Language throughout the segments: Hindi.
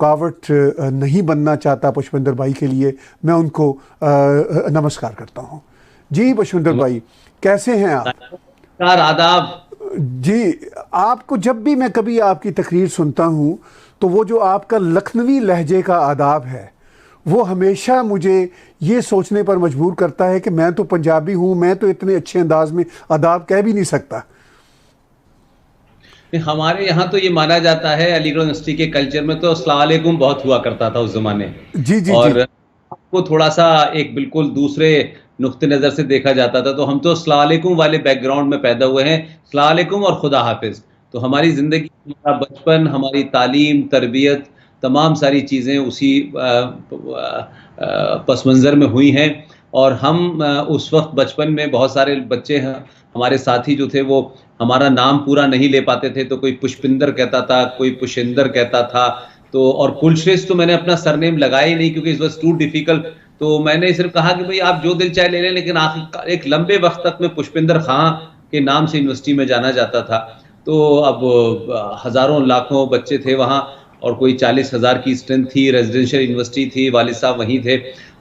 रुकावट नहीं बनना चाहता पुष्पिंदर भाई के लिए मैं उनको नमस्कार करता हूँ। जी पुष्पिंदर भाई, कैसे हैं आप? नमस्कार, आदाब। जी, आपको जब भी मैं कभी आपकी तकरीर सुनता हूँ तो वो जो आपका लखनवी लहजे का आदाब है वो हमेशा मुझे ये सोचने पर मजबूर करता है कि मैं तो पंजाबी हूँ, मैं तो इतने अच्छे अंदाज में आदाब कह भी नहीं सकता। हमारे यहाँ तो ये माना जाता है, अलीगढ़ यूनिवर्सिटी के कल्चर में तो अस्सलाम वालेकुम बहुत हुआ करता था उस जमाने। जी जी जी। और आपको थोड़ा सा एक बिल्कुल दूसरे नुक्ते नज़र से देखा जाता था। तो हम तो अस्सलाम वालेकुम वाले बैकग्राउंड में पैदा हुए हैं। अस्सलाम वालेकुम और खुदा हाफिज़। तो हमारी ज़िंदगी, हमारा बचपन, हमारी तालीम, तरबियत, तमाम सारी चीज़ें उसी पस मंज़र में हुई हैं। और हम उस वक़्त बचपन में बहुत सारे बच्चे हैं, हमारे साथी जो थे वो हमारा नाम पूरा नहीं ले पाते थे, तो कोई पुष्पिंदर कहता था, कोई पुशिंदर कहता था। तो और कुलश्रेष्ठ तो मैंने अपना सरनेम लगाया ही नहीं क्योंकि इट वाज़ टू डिफिकल्ट। तो मैंने सिर्फ कहा कि भाई आप जो दिल चाहे ले लें, लेकिन आखिर एक लंबे वक्त तक मैं पुष्पिंदर खां के नाम से यूनिवर्सिटी में जाना जाता था। तो अब हज़ारों लाखों बच्चे थे वहाँ और कोई 40,000 की स्ट्रेंथ थी, रेजिडेंशियल यूनिवर्सिटी थी, वालिद साहब वहीं थे।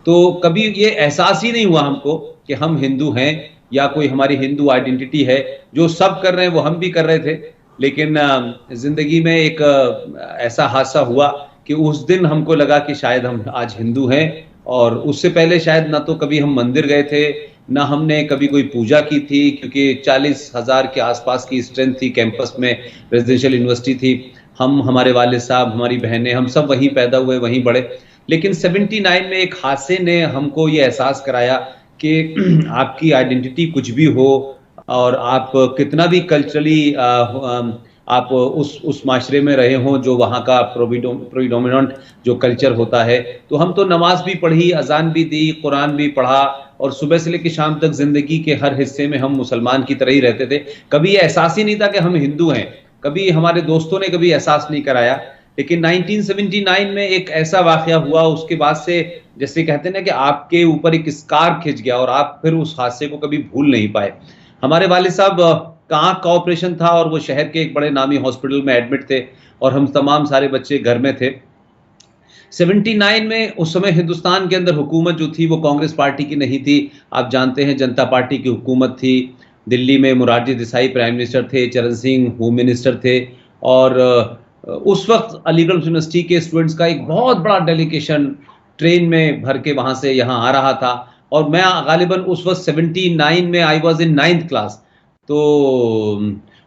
तो कभी ये एहसास ही नहीं हुआ हमको कि हम हिंदू हैं या कोई हमारी हिंदू आइडेंटिटी है। जो सब कर रहे हैं वो हम भी कर रहे थे। लेकिन ज़िंदगी में एक ऐसा हादसा हुआ कि उस दिन हमको लगा कि शायद हम आज हिंदू हैं। और उससे पहले शायद ना तो कभी हम मंदिर गए थे, ना हमने कभी कोई पूजा की थी, क्योंकि 40,000 के आसपास की स्ट्रेंथ थी कैंपस में, रेजिडेंशियल यूनिवर्सिटी थी। हम, हमारे वालिद साहब, हमारी बहनें, हम सब वहीं पैदा हुए, वहीं बढ़े। लेकिन 79 में एक हादसे ने हमको ये एहसास कराया कि आपकी आइडेंटिटी कुछ भी हो और आप कितना भी कल्चरली आप उस माशरे में रहे हों जो वहाँ का प्रोविडोमिनेंट जो कल्चर होता है। तो हम तो नमाज भी पढ़ी, अजान भी दी, कुरान भी पढ़ा और सुबह से लेकर शाम तक जिंदगी के हर हिस्से में हम मुसलमान की तरह ही रहते थे। कभी ये एहसास ही नहीं था कि हम हिंदू हैं। कभी हमारे दोस्तों ने कभी एहसास नहीं कराया। लेकिन 1979 में एक ऐसा वाकया हुआ, उसके बाद से जैसे कहते हैं ना कि आपके ऊपर एक स्कार खिंच गया और आप फिर उस हादसे को कभी भूल नहीं पाए। हमारे वालिद साहब का आँख का ऑपरेशन था और वो शहर के एक बड़े नामी हॉस्पिटल में एडमिट थे और हम तमाम सारे बच्चे घर में थे। 79 में उस समय हिंदुस्तान के अंदर हुकूमत जो थी वो कांग्रेस पार्टी की नहीं थी। आप जानते हैं जनता पार्टी की हुकूमत थी। दिल्ली में मोरारजी देसाई प्राइम मिनिस्टर थे, चरण सिंह होम मिनिस्टर थे। और उस वक्त अलीगढ़ यूनिवर्सिटी के स्टूडेंट्स का एक बहुत बड़ा डेलीगेशन ट्रेन में भर के वहाँ से यहाँ आ रहा था। और मैं गालिबन उस वक्त 79 में I was in 9th class. तो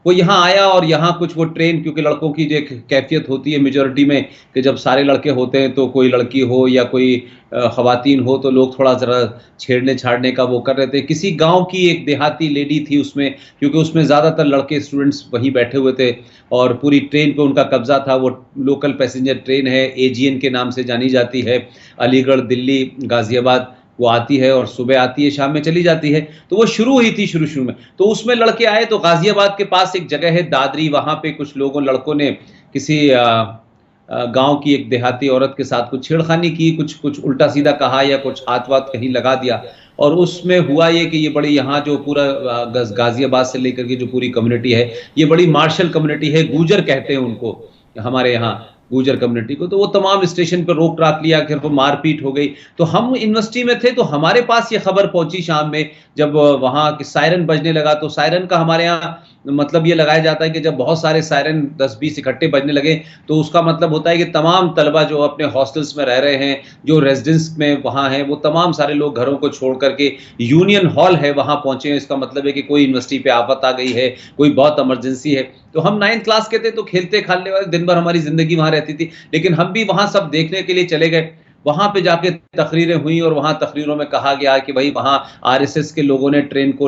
वो यहाँ आया और यहाँ कुछ वो ट्रेन, क्योंकि लड़कों की जो एक कैफियत होती है मेजॉरिटी में कि जब सारे लड़के होते हैं तो कोई लड़की हो या कोई ख़वातीन हो तो लोग थोड़ा ज़रा छेड़ने छाड़ने का वो कर रहे थे। किसी गांव की एक देहाती लेडी थी उसमें, क्योंकि उसमें ज़्यादातर लड़के स्टूडेंट्स वहीं बैठे हुए थे और पूरी ट्रेन पे उनका कब्जा था। वो लोकल पैसेंजर ट्रेन है, एजीएन के नाम से जानी जाती है, अलीगढ़, दिल्ली, गाज़ियाबाद। वो आती है और सुबह आती है, शाम में चली जाती है। तो वो शुरू हुई थी शुरू में। तो उसमें लड़के आए तो गाज़ियाबाद के पास एक जगह है दादरी, वहाँ पे कुछ लड़कों ने किसी गाँव की एक देहाती औरत के साथ कुछ छेड़खानी की, कुछ उल्टा-सीधा कहा या कुछ हाथ-वाथ कहीं लगा दिया। और उसमें हुआ ये कि ये बड़ी, यहाँ जो पूरा गाज़ियाबाद से लेकर के जो पूरी कम्युनिटी है, ये बड़ी मार्शल कम्युनिटी है, गूजर कहते हैं उनको, हमारे यहाँ गूजर कम्युनिटी को। तो वो तमाम स्टेशन पर रोक टाक लिया, फिर वो मारपीट हो गई। तो हम यूनिवर्सिटी में थे तो हमारे पास ये खबर पहुंची शाम में, जब वहाँ की सायरन बजने लगा। तो सायरन का हमारे यहाँ मतलब ये लगाया जाता है कि जब बहुत सारे सायरन 10-20 इकट्ठे बजने लगे तो उसका मतलब होता है कि तमाम तलबा जो अपने हॉस्टल्स में रह रहे हैं, जो रेजिडेंस में वहाँ हैं, वो तमाम सारे लोग घरों को छोड़ करके यूनियन हॉल है वहाँ पहुंचे हैं। इसका मतलब है कि कोई यूनिवर्सिटी पे आफत आ गई है, कोई बहुत इमरजेंसी है। तो हम 9th क्लास के थे तो खेलते खालने वाले दिन भर हमारी जिंदगी वहां रहती थी। लेकिन हम भी वहां सब देखने के लिए चले गए। वहां पे जाके तकरीरें हुई और वहां तकरीरों में कहा गया कि भाई वहां आरएसएस के लोगों ने ट्रेन को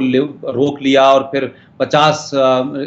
रोक लिया और फिर 50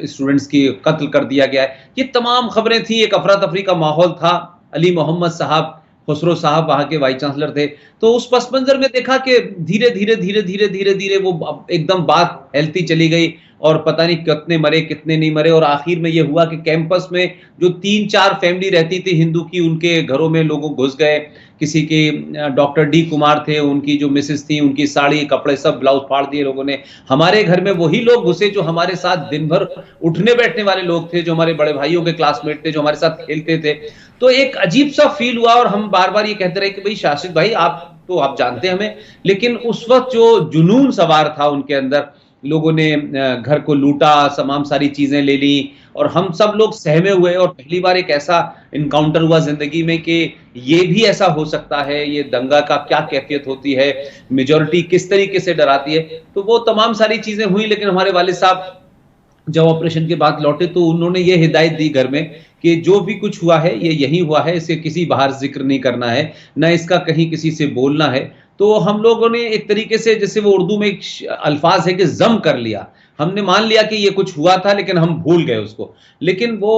स्टूडेंट्स की कत्ल कर दिया गया है। ये तमाम खबरें थी, एक अफरा तफरी का माहौल था। अली मोहम्मद साहब, खुसरो साहब वहां के वाइस चांसलर थे। तो उस पस मंजर में देखा कि धीरे धीरे धीरे धीरे धीरे धीरे वो एकदम बात फैलती चली गई और पता नहीं कितने मरे कितने नहीं मरे, और आखिर में ये हुआ कि कैंपस में जो 3-4 फैमिली रहती थी हिंदू की, उनके घरों में लोग घुस गए। किसी के डॉक्टर डी कुमार थे, उनकी जो मिसेस थी, उनकी साड़ी कपड़े सब ब्लाउज फाड़ दिए लोगों ने। हमारे घर में वही लोग घुसे जो हमारे साथ दिन भर उठने बैठने वाले लोग थे, जो हमारे बड़े भाइयों के क्लासमेट थे, जो हमारे साथ खेलते थे। तो एक अजीब सा फील हुआ, और हम बार बार ये कहते रहे कि भाई शासित भाई, आप जानते हैं हमें, लेकिन उस वक्त जो जुनून सवार था उनके अंदर, लोगों ने घर को लूटा, तमाम सारी चीजें ले ली, और हम सब लोग सहमे हुए। और पहली बार एक ऐसा इनकाउंटर हुआ जिंदगी में कि ये भी ऐसा हो सकता है, ये दंगा का क्या कैफियत होती है, मेजॉरिटी किस तरीके से डराती है। तो वो तमाम सारी चीजें हुई, लेकिन हमारे वालिद साहब जब ऑपरेशन के बाद लौटे तो उन्होंने ये हिदायत दी घर में कि जो भी कुछ हुआ है ये यही हुआ है, इसे किसी बाहर जिक्र नहीं करना है, ना इसका कहीं किसी से बोलना है। तो हम लोगों ने एक तरीके से, जैसे वो उर्दू में एक अल्फाज है कि जम कर लिया, हमने मान लिया कि ये कुछ हुआ था लेकिन हम भूल गए उसको। लेकिन वो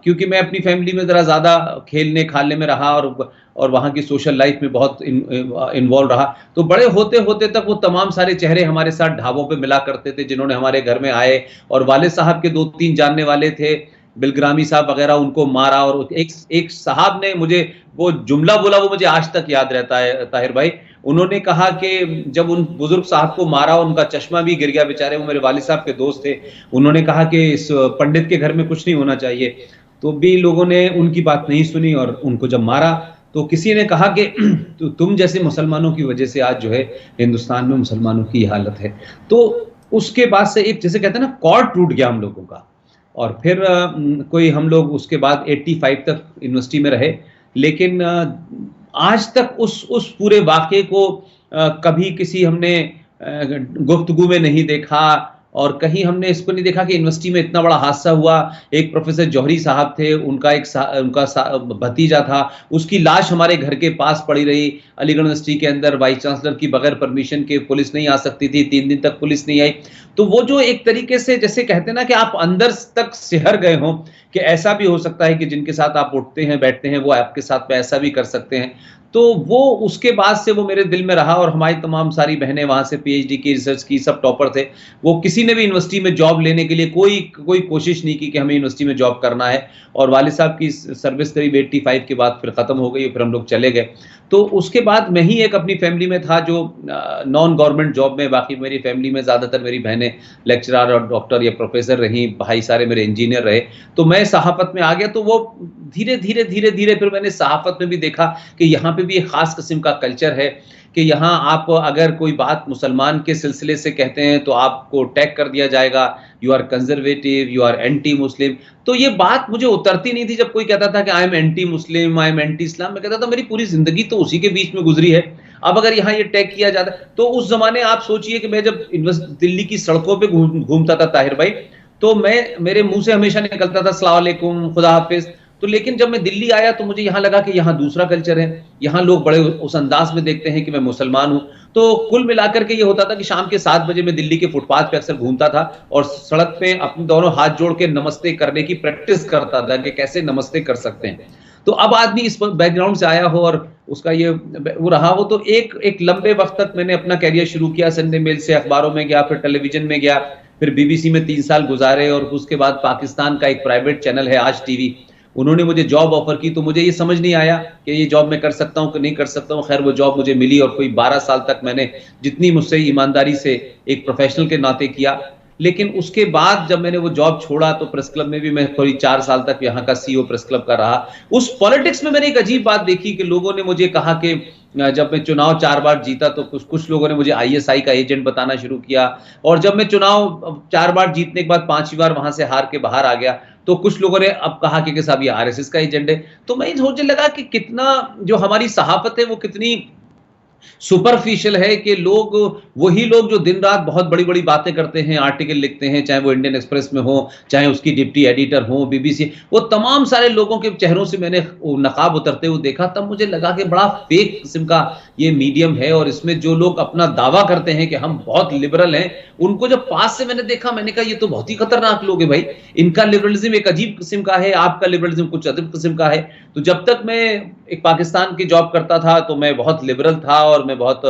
क्योंकि मैं अपनी फैमिली में जरा ज्यादा खेलने खालने में रहा और वहाँ की सोशल लाइफ में बहुत इन्वॉल्व रहा, तो बड़े होते होते तक वो तमाम सारे चेहरे हमारे साथ ढाबों पे मिला करते थे, जिन्होंने हमारे घर में आए, और वालिद साहब के 2-3 जानने वाले थे, बिलग्रामी साहब वगैरह, उनको मारा। और एक साहब ने मुझे वो जुमला बोला, वो मुझे आज तक याद रहता है ताहिर भाई। उन्होंने कहा कि जब उन बुजुर्ग साहब को मारा, उनका चश्मा भी गिर गया बेचारे, वो मेरे वालिद साहब के दोस्त थे, उन्होंने कहा कि इस पंडित के घर में कुछ नहीं होना चाहिए। तो भी लोगों ने उनकी बात नहीं सुनी, और उनको जब मारा तो किसी ने कहा कि तुम जैसे मुसलमानों की वजह से आज जो है हिंदुस्तान में मुसलमानों की हालत है। तो उसके बाद से एक, जैसे कहते हैं ना, कॉर्ड टूट गया हम लोगों का। और फिर कोई हम लोग उसके बाद 85 तक यूनिवर्सिटी में रहे, लेकिन आज तक उस पूरे वाक़े को कभी किसी हमने गुफ्तगू में नहीं देखा, और कहीं हमने इसको नहीं देखा कि यूनिवर्सिटी में इतना बड़ा हादसा हुआ। एक प्रोफेसर जौहरी साहब थे, उनका भतीजा था, उसकी लाश हमारे घर के पास पड़ी रही अलीगढ़ यूनिवर्सिटी के अंदर, वाइस चांसलर की बगैर परमिशन के पुलिस नहीं आ सकती थी, 3 दिन तक पुलिस नहीं आई। तो वो जो एक तरीके से, जैसे कहते हैं ना कि आप अंदर तक सिहर गए हों कि ऐसा भी हो सकता है कि जिनके साथ आप उठते हैं बैठते हैं वो आपके साथ में ऐसा भी कर सकते हैं। तो वो उसके बाद से वो मेरे दिल में रहा, और हमारी तमाम सारी बहनें वहाँ से पीएचडी की, रिसर्च की, सब टॉपर थे। वो किसी ने भी यूनिवर्सिटी में जॉब लेने के लिए कोई कोशिश नहीं की कि हमें यूनिवर्सिटी में जॉब करना है। और वालिद साहब की सर्विस करीब 85 के बाद फिर ख़त्म हो गई, फिर हम लोग चले गए। तो उसके बाद मैं ही एक अपनी फैमिली में था जो नॉन गवर्नमेंट जॉब में, बाकी मेरी फैमिली में ज़्यादातर मेरी बहनें लेक्चरर और डॉक्टर या प्रोफेसर रहीं, भाई सारे मेरे इंजीनियर रहे। तो मैं सहाफ़त में आ गया, तो वो धीरे धीरे फिर मैंने सहाफ़त में भी देखा कि यहाँ पे भी एक ख़ास किस्म का कल्चर है कि यहाँ आप अगर कोई बात मुसलमान के सिलसिले से कहते हैं तो आपको टैग कर दिया जाएगा, you are conservative, you are anti Muslim. तो ये बात मुझे उतरती नहीं थी जब कोई कहता था कि I am anti Muslim, I am anti Islam. मैं कहता था मेरी पूरी जिंदगी तो उसी के बीच में गुजरी है, अब अगर यहाँ ये टैग किया जाता। तो उस जमाने आप सोचिए कि मैं जब दिल्ली की सड़कों पर घूमता था ताहिर भाई, तो मेरे मुंह से हमेशा निकलता था अस्सलाम वालेकुम, खुदा हाफिज। तो लेकिन जब मैं दिल्ली आया तो मुझे यहाँ लगा कि यहाँ दूसरा कल्चर है, यहाँ लोग बड़े उस अंदाज में देखते हैं कि मैं मुसलमान हूँ। तो कुल मिलाकर के ये होता था कि शाम के 7 बजे मैं दिल्ली के फुटपाथ पे अक्सर घूमता था और सड़क पे अपने दोनों हाथ जोड़ के नमस्ते करने की प्रैक्टिस करता था कि कैसे नमस्ते कर सकते हैं। तो अब आदमी इस बैकग्राउंड से आया हो और उसका ये वो रहा हो, तो एक लंबे वक्त तक मैंने अपना कैरियर शुरू किया। संडे मेल से अखबारों में गया, फिर टेलीविजन में गया, फिर बीबीसी में 3 साल गुजारे, और उसके बाद पाकिस्तान का एक प्राइवेट चैनल है आज टीवी, उन्होंने मुझे जॉब ऑफर की। तो मुझे ये समझ नहीं आया कि ये जॉब मैं कर सकता हूँ कि नहीं कर सकता हूँ। खैर वो जॉब मुझे मिली और कोई 12 साल तक मैंने जितनी मुझसे ईमानदारी से एक प्रोफेशनल के नाते किया। लेकिन उसके बाद जब मैंने वो जॉब छोड़ा तो प्रेस क्लब में भी मैं थोड़ी 4 साल तक यहाँ का सीईओ प्रेस क्लब का रहा। उस पॉलिटिक्स में मैंने एक अजीब बात देखी कि लोगों ने मुझे कहा कि जब मैं चुनाव 4 बार जीता तो कुछ लोगों ने मुझे आईएसआई का एजेंट बताना शुरू किया, और जब मैं चुनाव 4 बार जीतने के बाद 5वीं बार वहां से हार के बाहर आ गया तो कुछ लोगों ने अब कहा कि साहब ये आरएसएस का एजेंट है। तो मैं सोचने लगा कि कितना जो हमारी सहाफत है वो कितनी सुपरफिशियल है कि वही लोग जो दिन रात बहुत बड़ी बड़ी बातें करते हैं, आर्टिकल लिखते हैं, चाहे वो इंडियन एक्सप्रेस में हो, चाहे उसकी डिप्टी एडिटर हो, बीबीसी, वो तमाम सारे लोगों के चेहरों से मैंने नकाब उतरते हुए देखा। तब मुझे लगा कि बड़ा फेक किस्म का ये मीडियम है, और इसमें जो लोग अपना दावा करते हैं कि हम बहुत लिबरल हैं, उनको जब पास से मैंने देखा, मैंने कहा ये तो बहुत ही खतरनाक लोग हैं भाई। इनका लिबरलिज्म एक अजीब किस्म का है, आपका लिबरलिज्म कुछ अजीब किस्म का है। तो जब तक मैं एक पाकिस्तान की जॉब करता था तो मैं बहुत लिबरल था और मैं बहुत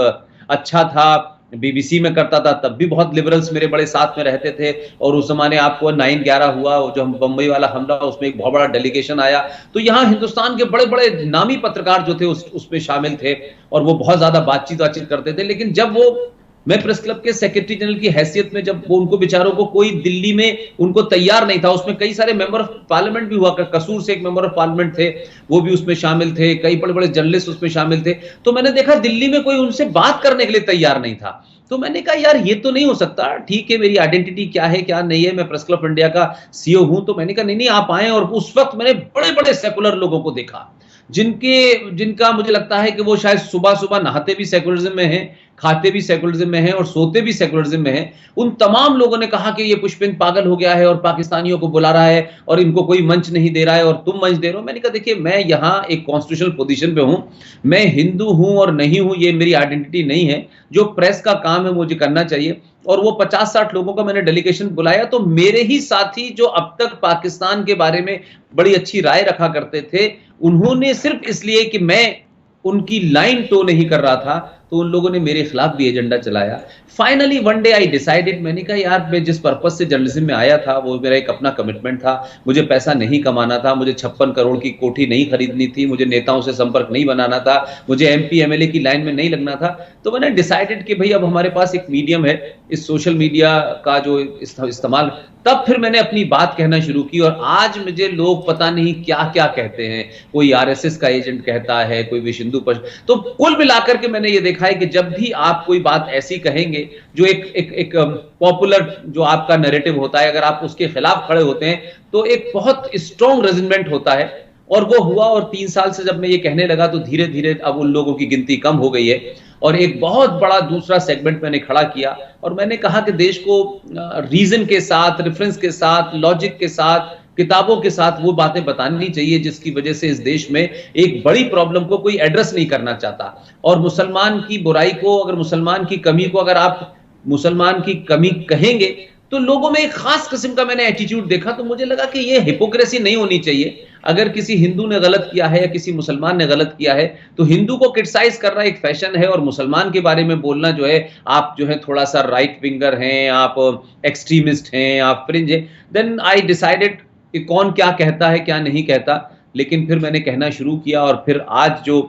अच्छा था, बीबीसी में करता था, तब भी बहुत लिबरल्स मेरे बड़े साथ में रहते थे। और उस जमाने आपको 9/11 हुआ, जो बंबई वाला हमला, उसमें एक बहुत बड़ा डेलीगेशन आया, तो यहाँ हिंदुस्तान के बड़े बड़े नामी पत्रकार जो थे उसमें शामिल थे और वो बहुत ज्यादा बातचीत करते थे। लेकिन जब वो मैं प्रेस क्लब के सेक्रेटरी जनरल की हैसियत में, जब वो उनको बेचारों को कोई दिल्ली में उनको तैयार नहीं था, उसमें कई सारे मेंबर ऑफ पार्लियामेंट भी हुआ, कसूर से एक मेंबर ऑफ पार्लियामेंट थे, वो भी उसमें शामिल थे, कई बड़े बड़े जर्नलिस्ट उसमें शामिल थे। तो मैंने देखा दिल्ली में कोई उनसे बात करने के लिए तैयार नहीं था। तो मैंने कहा यार ये तो नहीं हो सकता, ठीक है मेरी आइडेंटिटी क्या है क्या नहीं है, मैं प्रेस क्लब इंडिया का सीईओ हूं। तो मैंने कहा नहीं आप आए। और उस वक्त मैंने बड़े बड़े सेकुलर लोगों को देखा, जिनका मुझे लगता है कि वो शायद सुबह सुबह नहाते भी सेकुलरिज्म में हैं, खाते भी सेकुलरिज्म में हैं और सोते भी सेकुलरिज्म में हैं। उन तमाम लोगों ने कहा कि ये पुष्पिंदर पागल हो गया है और पाकिस्तानियों को बुला रहा है और इनको कोई मंच नहीं दे रहा है और तुम मंच दे रहे हो। मैंने कहा देखिए मैं यहाँ एक कॉन्स्टिट्यूशनल पोजीशन पे हूँ, मैं हिंदू हूँ और नहीं हूँ ये मेरी आइडेंटिटी नहीं है, जो प्रेस का काम है मुझे करना चाहिए। और वो 50-60 लोगों का मैंने डेलीगेशन बुलाया, तो मेरे ही साथी जो अब तक पाकिस्तान के बारे में बड़ी अच्छी राय रखा करते थे, उन्होंने सिर्फ इसलिए कि मैं उनकी लाइन टो नहीं कर रहा था, तो उन लोगों ने मेरे खिलाफ भी एजेंडा चलाया। Finally one day I decided, मैंने कहा यार मैं जिस पर्पज से जर्नलिज्म में आया था वो मेरा एक अपना कमिटमेंट था, मुझे पैसा नहीं कमाना था, मुझे 56 करोड़ की कोठी नहीं खरीदनी थी, मुझे नेताओं से संपर्क नहीं बनाना था, मुझे एमपी एमएलए की लाइन में नहीं लगना था। तो मैंने डिसाइडेड कि भाई अब हमारे पास एक मीडियम है, इस सोशल मीडिया का जो इस्तेमाल, तब फिर मैंने अपनी बात कहना शुरू की। और आज मुझे लोग पता नहीं क्या क्या कहते हैं, कोई आरएसएस का एजेंट कहता है, कोई विश्व हिंदू परिषद। तो कुल मिलाकर के मैंने ये देखा है कि जब भी आप कोई बात ऐसी कहेंगे जो एक पॉपुलर जो आपका नैरेटिव होता है, अगर आप उसके खिलाफ खड़े होते हैं तो एक बहुत स्ट्रॉन्ग रेजिस्टेंस होता है। और वो हुआ, और 3 साल से जब मैं ये कहने लगा तो धीरे धीरे अब उन लोगों की गिनती कम हो गई है। और एक बहुत बड़ा दूसरा सेगमेंट मैंने खड़ा किया और मैंने कहा कि देश को रीजन के साथ, रेफरेंस के साथ, लॉजिक के साथ, किताबों के साथ वो बातें बतानी चाहिए जिसकी वजह से इस देश में एक बड़ी प्रॉब्लम को कोई एड्रेस नहीं करना चाहता। और मुसलमान की बुराई को, अगर मुसलमान की कमी को अगर आप मुसलमान की कमी कहेंगे तो लोगों में एक खास किस्म का मैंने एटीट्यूड देखा। तो मुझे लगा कि ये हिपोक्रेसी नहीं होनी चाहिए। अगर किसी हिंदू ने गलत किया है या किसी मुसलमान ने गलत किया है तो हिंदू को क्रिटिसाइज करना एक फैशन है और मुसलमान के बारे में बोलना जो है, आप जो है थोड़ा सा राइट विंगर हैं, आप एक्सट्रीमिस्ट हैं, आप फ्रिंज हैं। देन आई डिसाइडेड कि कौन क्या कहता है क्या नहीं कहता। लेकिन फिर मैंने कहना शुरू किया और फिर आज जो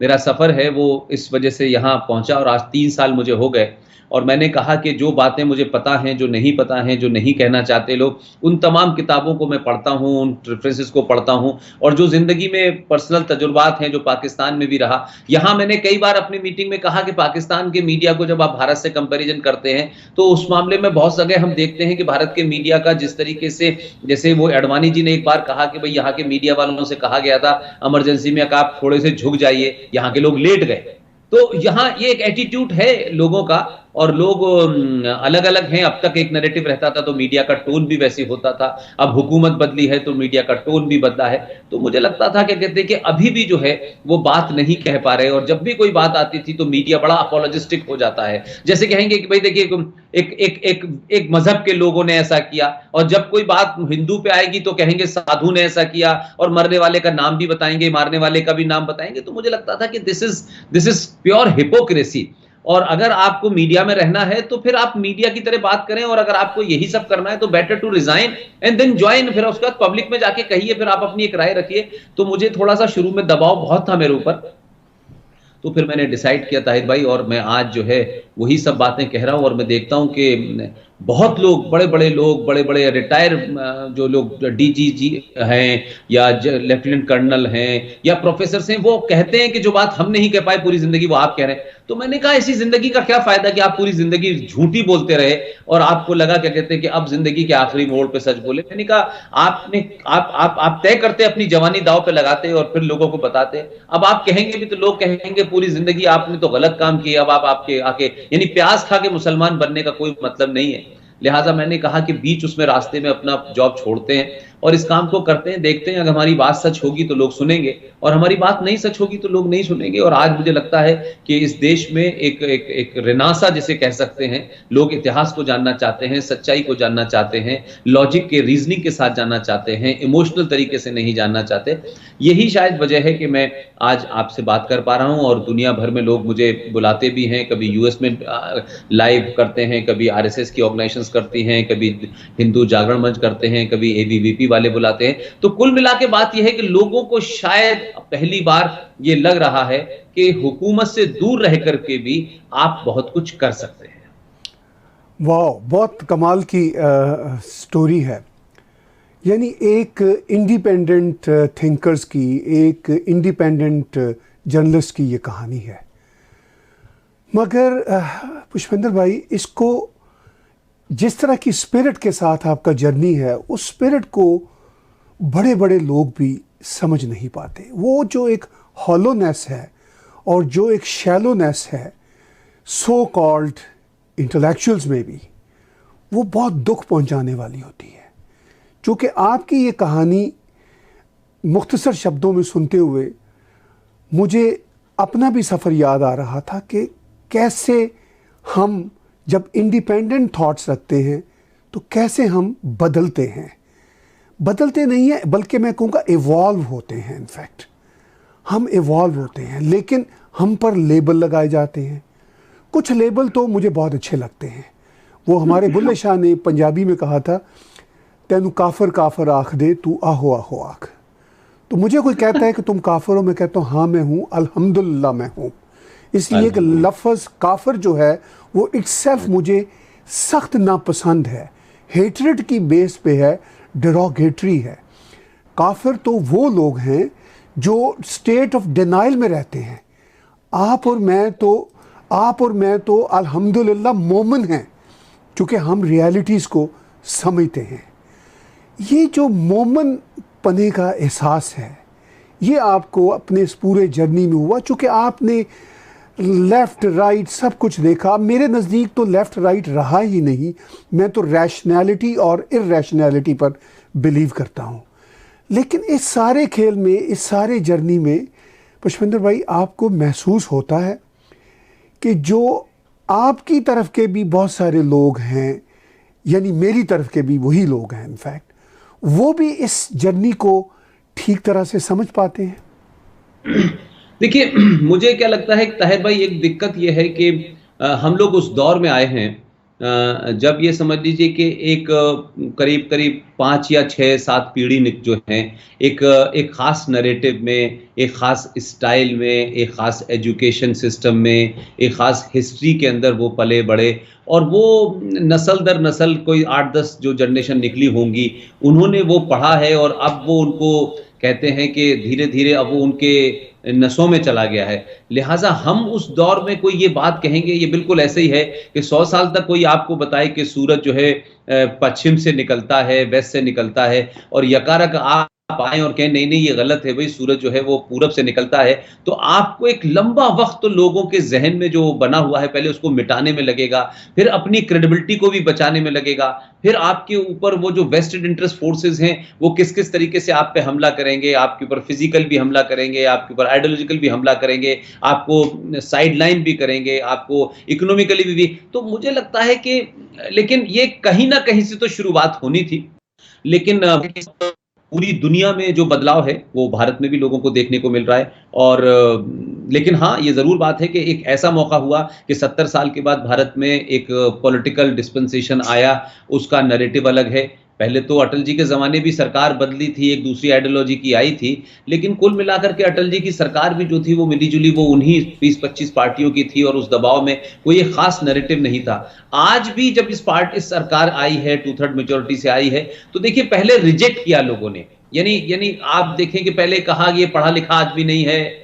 मेरा सफर है वो इस वजह से यहाँ पहुंचा। और आज 3 साल मुझे हो गए और मैंने कहा कि जो बातें मुझे पता हैं, जो नहीं पता हैं, जो नहीं कहना चाहते लोग, उन तमाम किताबों को मैं पढ़ता हूँ, उन रेफरेंसेस को पढ़ता हूँ। और जो जिंदगी में पर्सनल तजुर्बात हैं, जो पाकिस्तान में भी रहा, यहाँ मैंने कई बार अपनी मीटिंग में कहा कि पाकिस्तान के मीडिया को जब आप भारत से कंपेरिजन करते हैं तो उस मामले में बहुत जगह हम देखते हैं कि भारत के मीडिया का जिस तरीके से, जैसे वो अडवाणी जी ने एक बार कहा कि भाई यहाँ के मीडिया वालों से कहा गया था इमरजेंसी में कि आप थोड़े से झुक जाइए, यहाँ के लोग लेट गए। तो यहाँ ये एक एटीट्यूड है लोगों का और लोग अलग अलग हैं। अब तक एक नैरेटिव रहता था तो मीडिया का टोन भी वैसे होता था, अब हुकूमत बदली है तो मीडिया का टोन भी बदला है। तो मुझे लगता था कि कहते कि अभी भी जो है वो बात नहीं कह पा रहे, और जब भी कोई बात आती थी तो मीडिया बड़ा अपोलोजिस्टिक हो जाता है। जैसे कहेंगे कि भाई देखिए एक मजहब के लोगों ने ऐसा किया, और जब कोई बात हिंदू पे आएगी तो कहेंगे साधु ने ऐसा किया, और मरने वाले का नाम भी बताएंगे, मारने वाले का भी नाम बताएंगे। तो मुझे लगता था कि दिस इज प्योर हिपोक्रेसी। और अगर आपको मीडिया में रहना है तो फिर आप मीडिया की तरह बात करें, और अगर आपको यही सब करना है तो better to resign and then join. फिर उसके बाद पब्लिक में जाके कहिए, फिर आप अपनी एक राय रखिए। तो मुझे थोड़ा सा शुरू में दबाव बहुत था मेरे ऊपर, तो फिर मैंने डिसाइड किया ताहिर भाई, और मैं आज जो है वही सब बातें कह रहा हूं। और मैं देखता हूं कि बहुत लोग, बड़े बड़े लोग, बड़े बड़े रिटायर जो लोग डीजीजी हैं या लेफ्टिनेंट कर्नल हैं या प्रोफेसर हैं, वो कहते हैं कि जो बात हम नहीं कह पाए पूरी जिंदगी वो आप कह रहे हैं। तो मैंने कहा ऐसी जिंदगी का क्या फायदा कि आप पूरी जिंदगी झूठी बोलते रहे और आपको लगा क्या कहते हैं कि अब जिंदगी के आखिरी मोड़ पे सच बोले। मैंने कहा आप तय करते, अपनी जवानी दांव पे लगाते और फिर लोगों को बताते। अब आप कहेंगे भी तो लोग कहेंगे पूरी जिंदगी आपने तो गलत काम किया, अब आप आपके आके यानी प्याज खा के मुसलमान बनने का कोई मतलब नहीं है। लिहाजा मैंने कहा कि बीच उसमें रास्ते में अपना जॉब छोड़ते हैं और इस काम को करते हैं, देखते हैं। अगर हमारी बात सच होगी तो लोग सुनेंगे, और हमारी बात नहीं सच होगी तो लोग नहीं सुनेंगे। और आज मुझे लगता है कि इस देश में एक रेनासा जिसे कह सकते हैं, लोग इतिहास को जानना चाहते हैं, सच्चाई को जानना चाहते हैं, लॉजिक के रीजनिंग के साथ जानना चाहते हैं, इमोशनल तरीके से नहीं जानना चाहते। यही शायद वजह है कि मैं आज आपसे बात कर पा रहा हूं, और दुनिया भर में लोग मुझे बुलाते भी हैं। कभी यूएस में लाइव करते हैं, कभी आरएसएस की ऑर्गेनाइजेशंस करती हैं, कभी हिंदू जागरण मंच करते हैं, कभी एबीवीपी वाले बुलाते हैं। तो कुल मिला के बात यह है कि लोगों को शायद पहली बार ये लग रहा है कि हुकूमत से दूर रह करके भी आप बहुत कुछ कर सकते हैं। वाह, बहुत कमाल की स्टोरी है। यानी एक इंडिपेंडेंट थिंकर्स की, एक इंडिपेंडेंट जर्नलिस्ट की ये कहानी है। मगर पुष्पेंद्र भाई, इसको जिस तरह की स्पिरिट के साथ आपका जर्नी है, उस स्पिरिट को बड़े बड़े लोग भी समझ नहीं पाते। वो जो एक हॉलोनेस है और जो एक शैलोनेस है सो कॉल्ड इंटेलेक्चुअल्स में भी, वो बहुत दुख पहुंचाने वाली होती है। चूँकि आपकी ये कहानी मुख्तसर शब्दों में सुनते हुए मुझे अपना भी सफ़र याद आ रहा था कि कैसे हम जब इंडिपेंडेंट थॉट्स रखते हैं तो कैसे हम बदलते हैं। बदलते नहीं हैं, बल्कि मैं कहूँगा इवॉल्व होते हैं। इनफैक्ट हम इवॉल्व होते हैं, लेकिन हम पर लेबल लगाए जाते हैं। कुछ लेबल तो मुझे बहुत अच्छे लगते हैं। वो हमारे बुल्ले शाह ने पंजाबी में कहा था, तेनू काफर काफर आख दे, तू आहो आहो आख। तो मुझे कोई कहता है कि तुम काफर हो, मैं कहता हूँ हाँ मैं हूँ, अल्हम्दुलिल्लाह मैं हूँ। इसलिए कि लफ्ज़ काफर जो है वो इट्सेल्फ मुझे सख्त नापसंद है, हेटरेट की बेस पे है, डेरोगेटरी है। काफिर तो वो लोग हैं जो स्टेट ऑफ डिनाइल में रहते हैं। आप और मैं तो अल्हम्दुलिल्लाह मोमिन हैं, क्योंकि हम रियलिटीज़ को समझते हैं। ये जो मोमिन पने का एहसास है, ये आपको अपने इस पूरे जर्नी में हुआ। चूँकि आपने लेफ़्ट राइट सब कुछ देखा। मेरे नज़दीक तो लेफ़्ट राइट रहा ही नहीं। मैं तो रैशनैलिटी और इर्रैशनैलिटी पर बिलीव करता हूँ। लेकिन इस सारे खेल में, इस सारे जर्नी में पुष्पेंद्र भाई, आपको महसूस होता है कि जो आपकी तरफ के भी बहुत सारे लोग हैं, यानी मेरी तरफ के भी वही लोग हैं इनफैक्ट, वो भी इस जर्नी को ठीक तरह से समझ पाते हैं? देखिए, मुझे क्या लगता है ताहिर भाई, एक दिक्कत ये है कि हम लोग उस दौर में आए हैं जब ये समझ लीजिए कि एक करीब करीब 5 या 6 7 पीढ़ी जो हैं, एक ख़ास नैरेटिव में, एक ख़ास स्टाइल में, एक ख़ास एजुकेशन सिस्टम में, एक ख़ास हिस्ट्री के अंदर वो पले बड़े, और वो नस्ल दर नस्ल कोई 8-10 जो जनरेशन निकली होंगी, उन्होंने वो पढ़ा है, और अब वो उनको कहते हैं कि धीरे धीरे अब वो उनके नसों में चला गया है। लिहाजा हम उस दौर में कोई ये बात कहेंगे, ये बिल्कुल ऐसे ही है कि 100 साल तक कोई आपको बताए कि सूरज जो है पश्चिम से निकलता है, वेस्ट से निकलता है, और यकारक आप आए और कहें नहीं नहीं ये गलत है भाई, सूरज जो है वो पूरब से निकलता है, तो आपको एक लंबा वक्त तो लोगों के जहन में जो बना हुआ है पहले उसको मिटाने में लगेगा, फिर अपनी क्रेडिबिलिटी को भी बचाने में लगेगा, फिर आपके ऊपर वो जो वेस्टेड इंटरेस्ट फोर्सेस हैं वो किस किस तरीके से आप पे हमला करेंगे, आपके ऊपर फिजिकल भी हमला करेंगे, आपके ऊपर आइडियोलॉजिकल भी हमला करेंगे, आपको साइडलाइन भी करेंगे, आपको इकोनॉमिकली भी। तो मुझे लगता है कि लेकिन ये कहीं ना कहीं से तो शुरुआत होनी थी, लेकिन पूरी दुनिया में जो बदलाव है वो भारत में भी लोगों को देखने को मिल रहा है। और लेकिन हाँ, ये ज़रूर बात है कि एक ऐसा मौका हुआ कि 70 साल के बाद भारत में एक पॉलिटिकल डिस्पेंसेशन आया, उसका नैरेटिव अलग है। पहले तो अटल जी के ज़माने भी सरकार बदली थी, एक दूसरी आइडियोलॉजी की आई थी, लेकिन कुल मिलाकर के अटल जी की सरकार भी जो थी वो मिली-जुली वो उन्हीं 20-25 पार्टियों की थी, और उस दबाव में कोई एक खास नैरेटिव नहीं था। आज भी जब इस सरकार आई है, 2/3 मेजॉरिटी से आई है, तो देखिए पहले रिजेक्ट किया लोगों ने, यानी आप देखें कि पहले कहा ये पढ़ा लिखा आदमी नहीं है,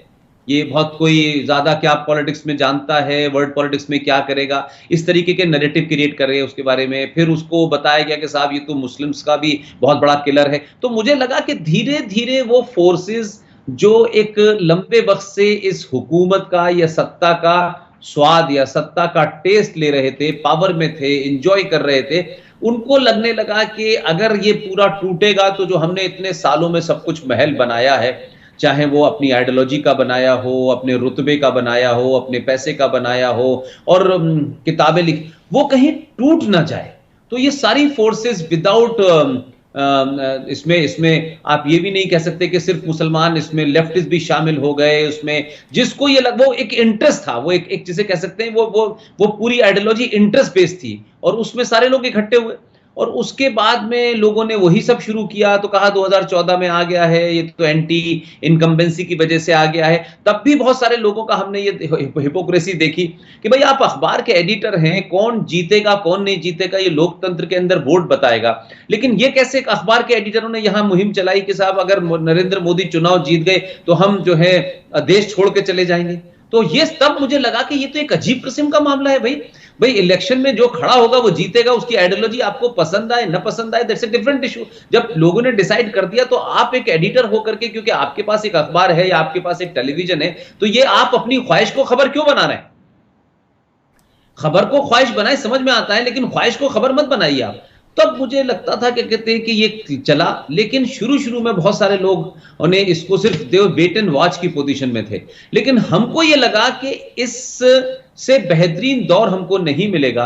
ये बहुत कोई ज़्यादा क्या पॉलिटिक्स में जानता है, वर्ल्ड पॉलिटिक्स में क्या करेगा, इस तरीके के नैरेटिव क्रिएट कर रहे हैं उसके बारे में। फिर उसको बताया गया कि साहब ये तो मुस्लिम्स का भी बहुत बड़ा किलर है। तो मुझे लगा कि धीरे धीरे वो फोर्सेस जो एक लंबे वक्त से इस हुकूमत का या सत्ता का स्वाद या सत्ता का टेस्ट ले रहे थे, पावर में थे, एंजॉय कर रहे थे, उनको लगने लगा कि अगर ये पूरा टूटेगा तो जो हमने इतने सालों में सब कुछ महल बनाया है, चाहे वो अपनी आइडियोलॉजी का बनाया हो, अपने रुतबे का बनाया हो, अपने पैसे का बनाया हो, और किताबें लिख, वो कहीं टूट ना जाए। तो ये सारी फोर्सेस विदाउट इसमें आप ये भी नहीं कह सकते कि सिर्फ मुसलमान, इसमें लेफ्टिस्ट भी शामिल हो गए उसमें, जिसको ये लग, वो एक इंटरेस्ट था, वो एक जिसे कह सकते हैं वो पूरी आइडियोलॉजी इंटरेस्ट बेस्ड थी, और उसमें सारे लोग इकट्ठे हुए, और उसके बाद में लोगों ने वही सब शुरू किया। तो कहा 2014 में आ गया है, ये तो एंटी इनकम्बेंसी की वजह से आ गया है। तब भी बहुत सारे लोगों का हमने ये हिपोक्रेसी देखी कि भाई आप अखबार के एडिटर हैं, कौन जीतेगा कौन नहीं जीतेगा ये लोकतंत्र के अंदर वोट बताएगा, लेकिन ये कैसे अखबार के एडिटरों ने यहां मुहिम चलाई कि साहब अगर नरेंद्र मोदी चुनाव जीत गए तो हम जो है देश छोड़ के चले जाएंगे। तो ये तब मुझे लगा कि ये तो एक अजीब किस्म का मामला है। भाई इलेक्शन में जो खड़ा होगा वो जीतेगा, उसकी आइडियोलॉजी आपको पसंद आए न पसंद आए, दैट्स अ डिफरेंट इशू। जब लोगों ने डिसाइड कर दिया तो आप एक एडिटर होकर के, क्योंकि आपके पास एक अखबार है या आपके पास एक टेलीविजन है, तो ये आप अपनी ख्वाहिश को खबर क्यों बना रहे हैं? खबर को ख्वाहिश बनाए समझ में आता है, लेकिन ख्वाहिश को खबर मत बनाइए आप। तब मुझे लगता था कि कहते हैं कि ये चला, लेकिन शुरू में बहुत सारे लोग उन्हें इसको सिर्फ देव वेट एंड वॉच की पोजीशन में थे, लेकिन हमको ये लगा कि इससे बेहतरीन दौर हमको नहीं मिलेगा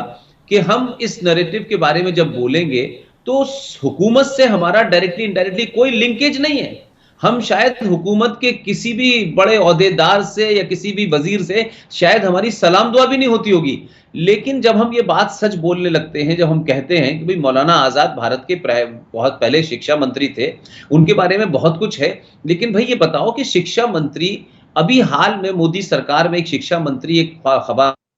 कि हम इस नैरेटिव के बारे में जब बोलेंगे तो हुकूमत से हमारा डायरेक्टली इनडायरेक्टली कोई लिंकेज नहीं है। हम शायद हुकूमत के किसी भी बड़े ओहदेदार से या किसी भी वजीर से शायद हमारी सलाम दुआ भी नहीं होती होगी, लेकिन जब हम ये बात सच बोलने लगते हैं, जब हम कहते हैं कि भाई मौलाना आजाद भारत के बहुत पहले शिक्षा मंत्री थे, उनके बारे में बहुत कुछ है, लेकिन भाई ये बताओ कि शिक्षा मंत्री अभी हाल में मोदी सरकार में एक शिक्षा मंत्री एक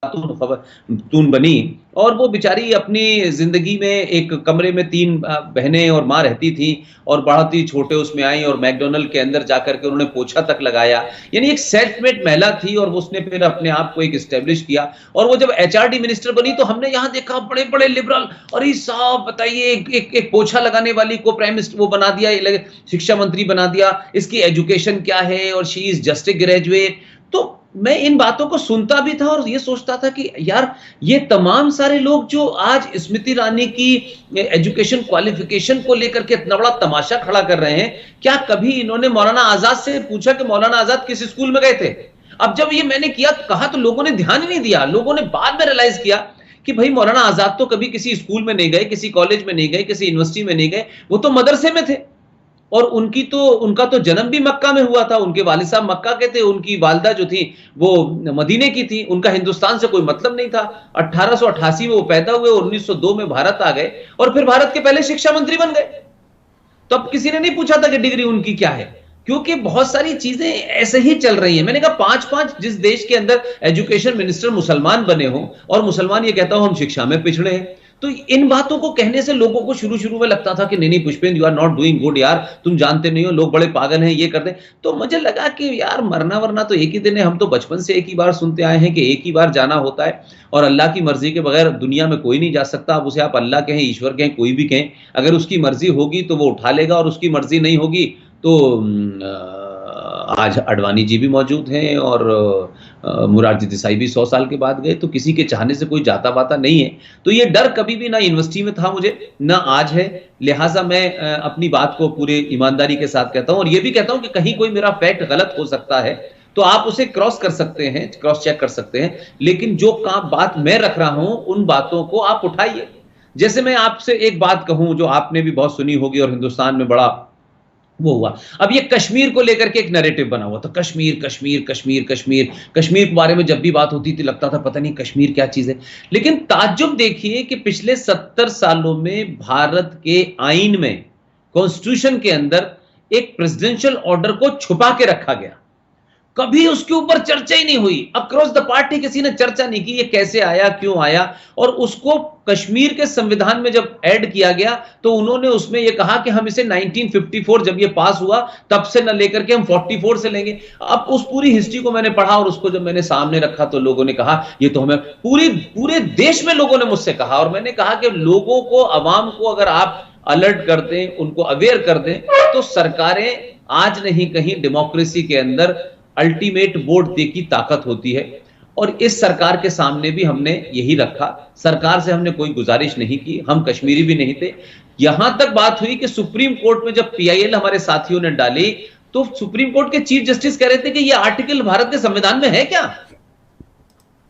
खातून बनी, और वो बेचारी अपनी जिंदगी में एक कमरे में 3 बहनें और माँ रहती थी, और बहुत ही छोटे उसमें आई और मैकडोनल्ड के अंदर जाकर के उन्होंने पोछा तक लगाया, यानी एक सेल्फ मेड महिला थी, और उसने फिर अपने आप को एक एस्टेब्लिश किया। और वो जब एचआरडी मिनिस्टर बनी तो हमने यहाँ देखा बड़े बड़े लिबरल, अरे साहब बताइए एक पोछा लगाने वाली को प्राइम मिनिस्टर वो बना दिया, शिक्षा मंत्री बना दिया, इसकी एजुकेशन क्या है, और she is just a graduate. तो मैं इन बातों को सुनता भी था और ये सोचता था कि यार ये तमाम सारे लोग जो आज स्मृति ईरानी की एजुकेशन क्वालिफिकेशन को लेकर के इतना बड़ा तमाशा खड़ा कर रहे हैं, क्या कभी इन्होंने मौलाना आजाद से पूछा कि मौलाना आजाद किस स्कूल में गए थे? अब जब ये मैंने कहा तो लोगों ने ध्यान ही नहीं दिया। लोगों ने बाद में रियलाइज किया कि भाई मौलाना आजाद तो कभी किसी स्कूल में नहीं गए, किसी कॉलेज में नहीं गए, किसी यूनिवर्सिटी में नहीं गए, वो तो मदरसे में थे। और उनका तो जन्म भी मक्का में हुआ था, उनके वालिद साहब मक्का के थे, उनकी वालिदा जो थी वो मदीने की थी, उनका हिंदुस्तान से कोई मतलब नहीं था। 1888 में वो पैदा हुए, 1902 में भारत आ गए और फिर भारत के पहले शिक्षा मंत्री बन गए। तब किसी ने नहीं पूछा था कि डिग्री उनकी क्या है, क्योंकि बहुत सारी चीजें ऐसे ही चल रही हैं। मैंने कहा 5-5 जिस देश के अंदर एजुकेशन मिनिस्टर मुसलमान बने हो और मुसलमान ये कहता हो हम शिक्षा में पिछड़े हैं, तो इन बातों को कहने से लोगों को शुरू में लगता था कि नहीं Pushpendra you are not doing good यार, तुम जानते नहीं हो, लोग बड़े पागल हैं, ये कर दे। तो मुझे लगा कि यार मरना वरना तो एक ही दिन है, हम तो बचपन से एक ही बार सुनते आए हैं कि एक ही बार जाना होता है और अल्लाह की मर्जी के बगैर दुनिया में कोई नहीं जा सकता। अब उसे आप अल्लाह कहें, ईश्वर कहें, कोई भी कहें, अगर उसकी मर्जी होगी तो वो उठा लेगा और उसकी मर्जी नहीं होगी तो आज अडवाणी जी भी मौजूद हैं और मुरारजी देसाई भी 100 साल के बाद गए, तो किसी के चाहने से कोई जाता पाता नहीं है। तो ये डर कभी भी ना यूनिवर्सिटी में था मुझे, ना आज है। लिहाजा मैं अपनी बात को पूरी ईमानदारी के साथ कहता हूं और ये भी कहता हूं कि कहीं कोई मेरा फैक्ट गलत हो सकता है तो आप उसे क्रॉस कर सकते हैं, क्रॉस चेक कर सकते हैं, लेकिन जो बात मैं रख रहा हूं उन बातों को आप उठाइए। जैसे मैं आपसे एक बात कहूं जो आपने भी बहुत सुनी होगी और हिंदुस्तान में बड़ा वो हुआ, अब ये कश्मीर को लेकर के एक नैरेटिव बना हुआ था, कश्मीर कश्मीर कश्मीर कश्मीर कश्मीर के बारे में जब भी बात होती थी लगता था पता नहीं कश्मीर क्या चीज है। लेकिन ताज्जुब देखिए कि पिछले 70 सालों में भारत के आईन में, कॉन्स्टिट्यूशन के अंदर एक प्रेसिडेंशियल ऑर्डर को छुपा के रखा गया, कभी उसके ऊपर चर्चा ही नहीं हुई। अक्रॉस द पार्टी किसी ने चर्चा नहीं की ये कैसे आया, क्यों आया, और उसको कश्मीर के संविधान में जब ऐड किया गया तो उन्होंने उसमें यह कहा कि हम इसे 1954 जब ये पास हुआ तब से न लेकर के हम 44 से लेंगे। अब उस पूरी हिस्ट्री को मैंने पढ़ा और उसको जब मैंने सामने रखा तो लोगों ने कहा ये तो हमें पूरे देश में लोगों ने मुझसे कहा, और मैंने कहा कि लोगों को, अवाम को अगर आप अलर्ट कर दें, उनको अवेयर कर दें, तो सरकारें आज नहीं कहीं डेमोक्रेसी के अंदर अल्टीमेट वोट दे की ताकत होती है। और इस सरकार के सामने भी हमने यही रखा। सरकार से हमने कोई गुजारिश नहीं की, हम कश्मीरी भी नहीं थे। यहां तक बात हुई कि सुप्रीम कोर्ट में जब पीआईएल हमारे साथियों ने डाली तो सुप्रीम कोर्ट के चीफ जस्टिस कह रहे थे कि ये आर्टिकल भारत के संविधान में है क्या।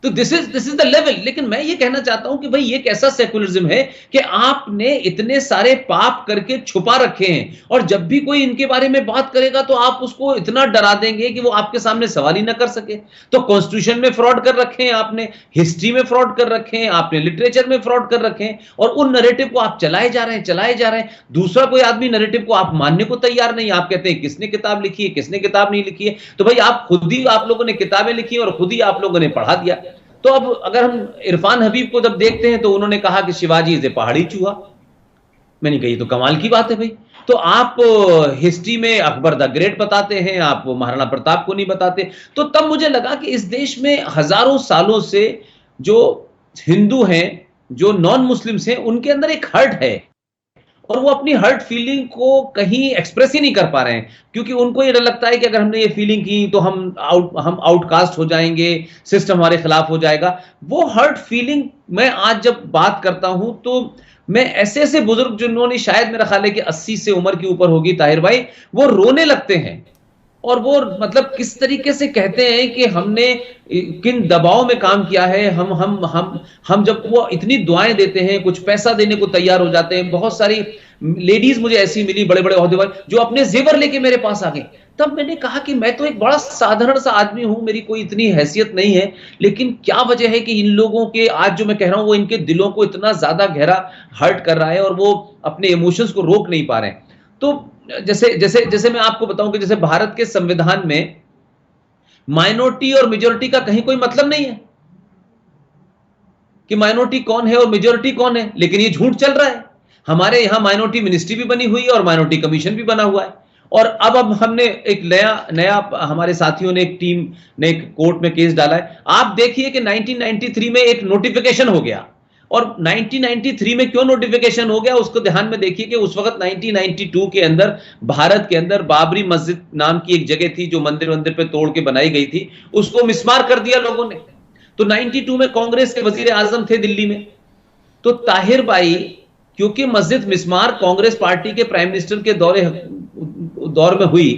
तो दिस इज द लेवल। लेकिन मैं ये कहना चाहता हूं कि भाई ये कैसा सेकुलरिज्म है कि आपने इतने सारे पाप करके छुपा रखे हैं और जब भी कोई इनके बारे में बात करेगा तो आप उसको इतना डरा देंगे कि वो आपके सामने सवाल ही ना कर सके। तो कॉन्स्टिट्यूशन में फ्रॉड कर रखे हैं आपने, हिस्ट्री में फ्रॉड कर रखे हैं आपने, लिटरेचर में फ्रॉड कर रखे हैं, और उन नैरेटिव को आप चलाए जा रहे हैं। दूसरा कोई आदमी नैरेटिव को आप मानने को तैयार नहीं। आप कहते हैं किसने किताब लिखी है, किसने किताब नहीं लिखी है। तो भाई आप लोगों ने किताबें लिखी और खुद ही आप लोगों ने पढ़ा दिया। तो अब अगर हम इरफान हबीब को जब देखते हैं तो उन्होंने कहा कि शिवाजी इज ए पहाड़ी चूहा। मैंने कही तो कमाल की बात है भाई। तो आप हिस्ट्री में अकबर द ग्रेट बताते हैं, आप महाराणा प्रताप को नहीं बताते। तो तब मुझे लगा कि इस देश में हजारों सालों से जो हिंदू हैं, जो नॉन मुस्लिम्स हैं, उनके अंदर एक हर्ट है और वो अपनी हर्ट फीलिंग को कहीं एक्सप्रेस ही नहीं कर पा रहे हैं, क्योंकि उनको ये डर लगता है कि अगर हमने ये फीलिंग की तो हम आउटकास्ट हो जाएंगे, सिस्टम हमारे खिलाफ हो जाएगा। वो हर्ट फीलिंग मैं आज जब बात करता हूं तो मैं ऐसे ऐसे बुजुर्ग जिन्होंने शायद मेरा ख्याल है कि 80 से उम्र की ऊपर होगी ताहिर भाई, वो रोने लगते हैं और वो मतलब किस तरीके से कहते हैं कि हमने किन दबाव में काम किया है। हम जब वो इतनी दुआएं देते हैं, कुछ पैसा देने को तैयार हो जाते हैं। बहुत सारी लेडीज मुझे ऐसी मिली, बड़े बड़े ओहदे वाले, जो अपने जेवर लेके मेरे पास आ गए। तब मैंने कहा कि मैं तो एक बड़ा साधारण सा आदमी हूं, मेरी कोई इतनी हैसियत नहीं है, लेकिन क्या वजह है कि इन लोगों के आज जो मैं कह रहा हूं वो इनके दिलों को इतना ज्यादा गहरा हर्ट कर रहा है और वो अपने इमोशंस को रोक नहीं पा रहे हैं। तो जैसे मैं आपको बताऊं कि जैसे भारत के संविधान में माइनॉरिटी और मेजॉरिटी का कहीं कोई मतलब नहीं है कि माइनॉरिटी कौन है और मेजॉरिटी कौन है, लेकिन ये झूठ चल रहा है। हमारे यहां माइनॉरिटी मिनिस्ट्री भी बनी हुई है और माइनॉरिटी कमीशन भी बना हुआ है। और अब हमने एक नया हमारे साथियों ने, एक टीम ने एक कोर्ट में केस डाला है। आप देखिए कि 1993 में एक नोटिफिकेशन हो गया, और 1993 में क्यों नोटिफिकेशन हो गया उसको ध्यान में देखिए कि उस वक्त 1992 के अंदर भारत के अंदर बाबरी मस्जिद नाम की एक जगह थी जो मंदिर पे तोड़ के बनाई गई थी, उसको मिसमार कर दिया लोगों ने। तो 92 में कांग्रेस के वजीर आजम थे दिल्ली में, तो ताहिर भाई क्योंकि मस्जिद मिसमार कांग्रेस पार्टी के प्राइम मिनिस्टर के दौर में हुई,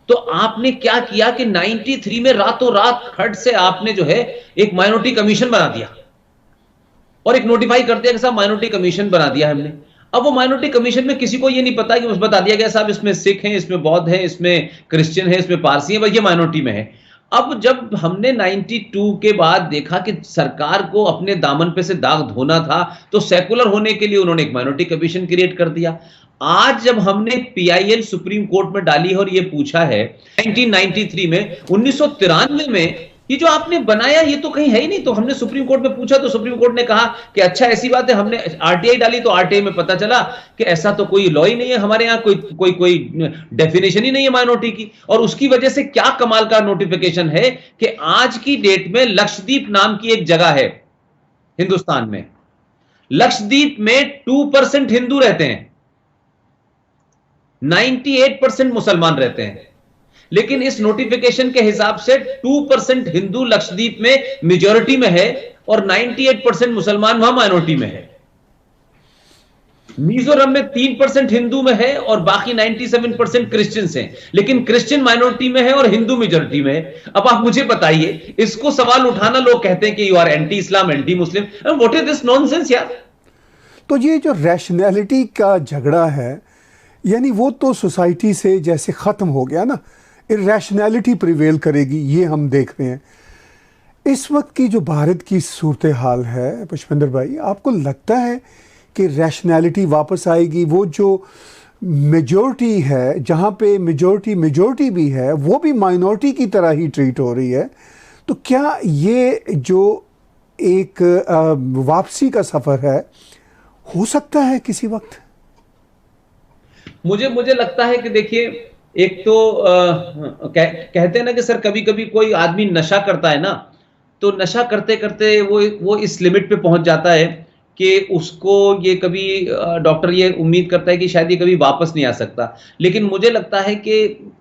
तो आपने क्या किया कि 93 में रातों रात खट से आपने जो है एक माइनॉरिटी कमीशन बना दिया और एक नोटिफाई कर दिया कि साहब माइनॉरिटी कमीशन बना दिया हमने। अब वो माइनॉरिटी कमीशन में किसी को ये नहीं पता कि बस बता दिया गया साहब इसमें सिख हैं, इसमें बौद्ध हैं, इसमें क्रिश्चियन है, इसमें पारसी है, भाई ये माइनॉरिटी में है। अब जब हमने 92 के बाद देखा कि सरकार को अपने दामन पे से दाग धोना था, तो सेकुलर होने के लिए उन्होंने एक माइनॉरिटी कमीशन क्रिएट कर दिया। आज जब हमने पीआईएल सुप्रीम कोर्ट में डाली है और ये पूछा है 1993 में, 1993 में ये जो आपने बनाया ये तो कहीं है ही नहीं। तो हमने सुप्रीम कोर्ट में पूछा तो सुप्रीम कोर्ट ने कहा कि अच्छा ऐसी बात है, हमने आरटीआई डाली तो आरटीआई में पता चला कि ऐसा तो कोई लॉ ही नहीं है हमारे यहाँ, कोई डेफिनेशन ही नहीं है माइनॉरिटी की। और उसकी वजह से क्या कमाल का नोटिफिकेशन है कि आज की डेट में लक्षद्वीप नाम की एक जगह है हिंदुस्तान में, लक्षद्वीप में 2% हिंदू रहते हैं, 98% मुसलमान रहते हैं, लेकिन इस नोटिफिकेशन के हिसाब से 2% हिंदू लक्षद्वीप में मेजॉरिटी में है और 98% मुसलमान वहां माइनॉरिटी में है। मिजोरम में 3% हिंदू में है और बाकी 97% क्रिश्चियंस हैं, लेकिन क्रिश्चियन माइनॉरिटी में है और हिंदू मेजॉरिटी में है। अब आप मुझे बताइए, इसको सवाल उठाना, लोग कहते हैं कि you are anti Islam, anti Muslim, what is this nonsense यार। तो ये जो रैशनैलिटी का झगड़ा है, यानी वो तो सोसाइटी से जैसे ख़त्म हो गया ना, इरैशनैलिटी प्रिवेल करेगी, ये हम देख रहे हैं। इस वक्त की जो भारत की सूरत हाल है पुष्पेंद्र भाई, आपको लगता है कि रैशनैलिटी वापस आएगी? वो जो मेजॉरिटी है, जहाँ पे मेजॉरिटी भी है, वो भी माइनॉरिटी की तरह ही ट्रीट हो रही है, तो क्या ये जो एक वापसी का सफ़र है हो सकता है किसी वक्त? मुझे लगता है कि देखिए, एक तो कहते हैं ना कि सर कभी कभी कोई आदमी नशा करता है ना, तो नशा करते करते वो इस लिमिट पे पहुंच जाता है कि उसको ये कभी डॉक्टर ये उम्मीद करता है कि शायद ये कभी वापस नहीं आ सकता। लेकिन मुझे लगता है कि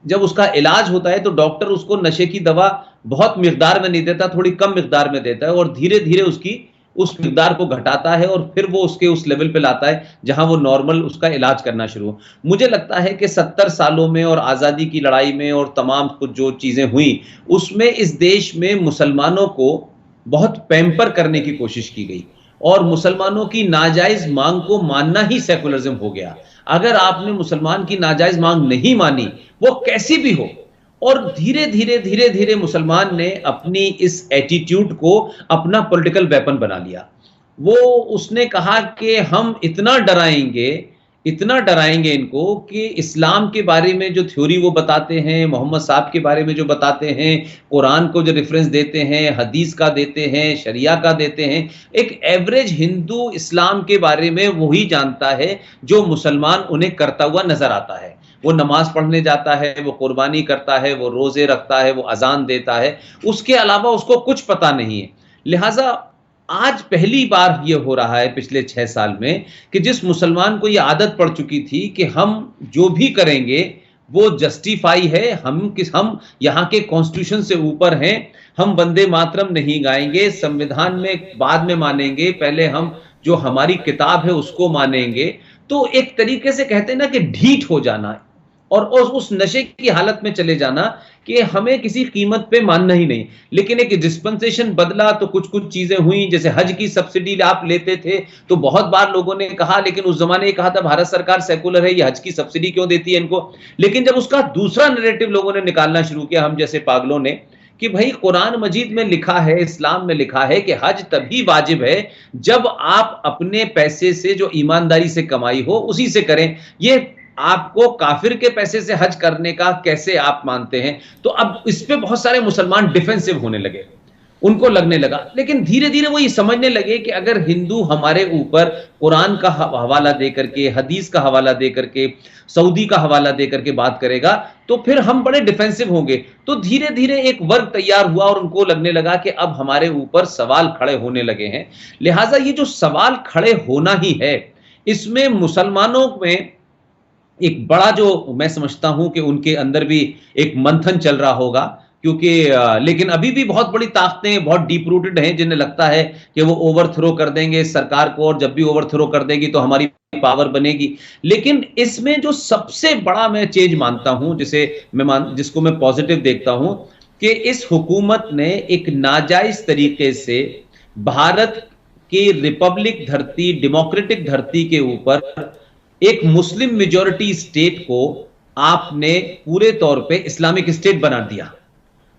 जब उसका इलाज होता है तो डॉक्टर उसको नशे की दवा बहुत मिकदार में नहीं देता, थोड़ी कम मिकदार में देता है और धीरे-धीरे उसकी उस मिकदार को घटाता है और फिर वो उसके उस लेवल पे लाता है जहां वो नॉर्मल उसका इलाज करना शुरू हो। मुझे लगता है कि 70 सालों में और आज़ादी की लड़ाई में और तमाम कुछ जो चीज़ें हुई, उसमें इस देश में मुसलमानों को बहुत पैम्पर करने की कोशिश की गई और मुसलमानों की नाजायज़ मांग को मानना ही सेकुलरिज्म हो गया। अगर आपने मुसलमान की नाजायज़ मांग नहीं मानी, वो कैसी भी हो, और धीरे-धीरे मुसलमान ने अपनी इस एटीट्यूड को अपना पॉलिटिकल वेपन बना लिया। वो उसने कहा कि हम इतना डराएंगे इनको कि इस्लाम के बारे में जो थ्योरी वो बताते हैं, मोहम्मद साहब के बारे में जो बताते हैं, कुरान को जो रेफरेंस देते हैं, हदीस का देते हैं, शरिया का देते हैं, एक एवरेज हिंदू इस्लाम के बारे में वही जानता है जो मुसलमान उन्हें करता हुआ नजर आता है। वो नमाज पढ़ने जाता है, वो कुर्बानी करता है, वो रोजे रखता है, वो अजान देता है, उसके अलावा उसको कुछ पता नहीं है। लिहाजा आज पहली बार ये हो रहा है पिछले 6 साल में कि जिस मुसलमान को ये आदत पड़ चुकी थी कि हम जो भी करेंगे वो जस्टिफाई है, हम यहाँ के कॉन्स्टिट्यूशन से ऊपर हैं, हम वंदे मातरम नहीं गाएंगे, संविधान में बाद में मानेंगे, पहले हम जो हमारी किताब है उसको मानेंगे। तो एक तरीके से कहते हैं ना कि ढीठ हो जाना और उस नशे की हालत में चले जाना कि हमें किसी कीमत पे मानना ही नहीं। लेकिन एक डिस्पेंसेशन बदला तो कुछ कुछ चीजें हुई, जैसे हज की सब्सिडी आप लेते थे तो बहुत बार लोगों ने कहा, लेकिन उस जमाने ये कहा था भारत सरकार सेकुलर है, ये हज की सब्सिडी क्यों देती है इनको। लेकिन जब उसका दूसरा नैरेटिव लोगों ने निकालना शुरू किया, हम जैसे पागलों ने, कि भाई कुरान मजीद में लिखा है, इस्लाम में लिखा है कि हज तभी वाजिब है जब आप अपने पैसे से जो ईमानदारी से कमाई हो उसी से करें। ये आपको काफिर के पैसे से हज करने का कैसे आप मानते हैं। तो अब इस पे बहुत सारे मुसलमान डिफेंसिव होने लगे, उनको लगने लगा। लेकिन धीरे धीरे वो ये समझने लगे कि अगर हिंदू हमारे ऊपर कुरान का हवाला दे करके, हदीस का हवाला दे करके, सऊदी का हवाला दे करके बात करेगा तो फिर हम बड़े डिफेंसिव होंगे। तो धीरे धीरे एक वर्ग तैयार हुआ और उनको लगने लगा कि अब हमारे ऊपर सवाल खड़े होने लगे हैं। लिहाजा ये जो सवाल खड़े होना ही है, इसमें मुसलमानों में एक बड़ा, जो मैं समझता हूं कि उनके अंदर भी एक मंथन चल रहा होगा, क्योंकि लेकिन अभी भी बहुत बड़ी ताकतें बहुत डीप रूटेड हैं जिन्हें लगता है कि वो ओवरथ्रो कर देंगे सरकार को, और जब भी ओवरथ्रो कर देगी तो हमारी पावर बनेगी। लेकिन इसमें जो सबसे बड़ा मैं चेंज मानता हूं, जिसको मैं पॉजिटिव देखता हूं, कि इस हुकूमत ने एक नाजायज तरीके से भारत की रिपब्लिक धरती, डेमोक्रेटिक धरती के ऊपर एक मुस्लिम मेजॉरिटी स्टेट को आपने पूरे तौर पे इस्लामिक स्टेट बना दिया,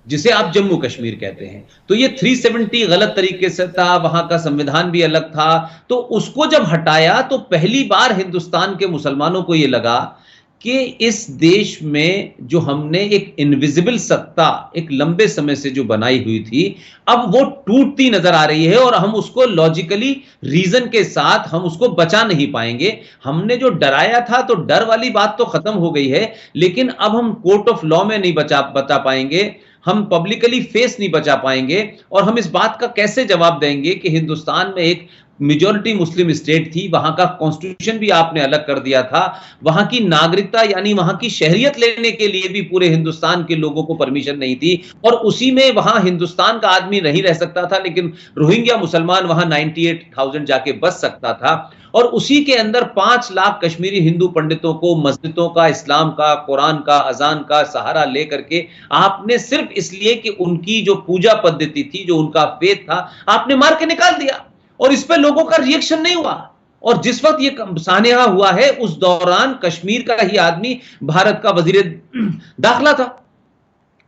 जिसे आप जम्मू कश्मीर कहते हैं। तो ये 370 गलत तरीके से था, वहां का संविधान भी अलग था। तो उसको जब हटाया तो पहली बार हिंदुस्तान के मुसलमानों को यह लगा कि इस देश में जो हमने एक इनविजिबल सत्ता एक लंबे समय से जो बनाई हुई थी, अब वो टूटती नजर आ रही है और हम उसको लॉजिकली रीजन के साथ हम उसको बचा नहीं पाएंगे। हमने जो डराया था तो डर वाली बात तो खत्म हो गई है, लेकिन अब हम कोर्ट ऑफ लॉ में नहीं बचा पाएंगे, हम पब्लिकली फेस नहीं बचा पाएंगे। और हम इस बात का कैसे जवाब देंगे कि हिंदुस्तान में एक मेजॉरिटी मुस्लिम स्टेट थी, वहां का कॉन्स्टिट्यूशन भी आपने अलग कर दिया था, वहां की नागरिकता यानी वहां की शहरियत लेने के लिए भी पूरे हिंदुस्तान के लोगों को परमिशन नहीं थी, और उसी में वहां हिंदुस्तान का आदमी नहीं रह सकता था, लेकिन रोहिंग्या मुसलमान वहां 98,000 जाके बस सकता था। और उसी के अंदर 5 लाख कश्मीरी हिंदू पंडितों को मस्जिदों का, इस्लाम का, कुरान का, अजान का सहारा लेकर के आपने सिर्फ इसलिए कि उनकी जो पूजा पद्धति थी, जो उनका फेथ था, आपने मार के निकाल दिया और इस पे लोगों का रिएक्शन नहीं हुआ। और जिस वक्त ये सानेहा हुआ है उस दौरान कश्मीर का ही आदमी भारत का वजीर दाखिला था।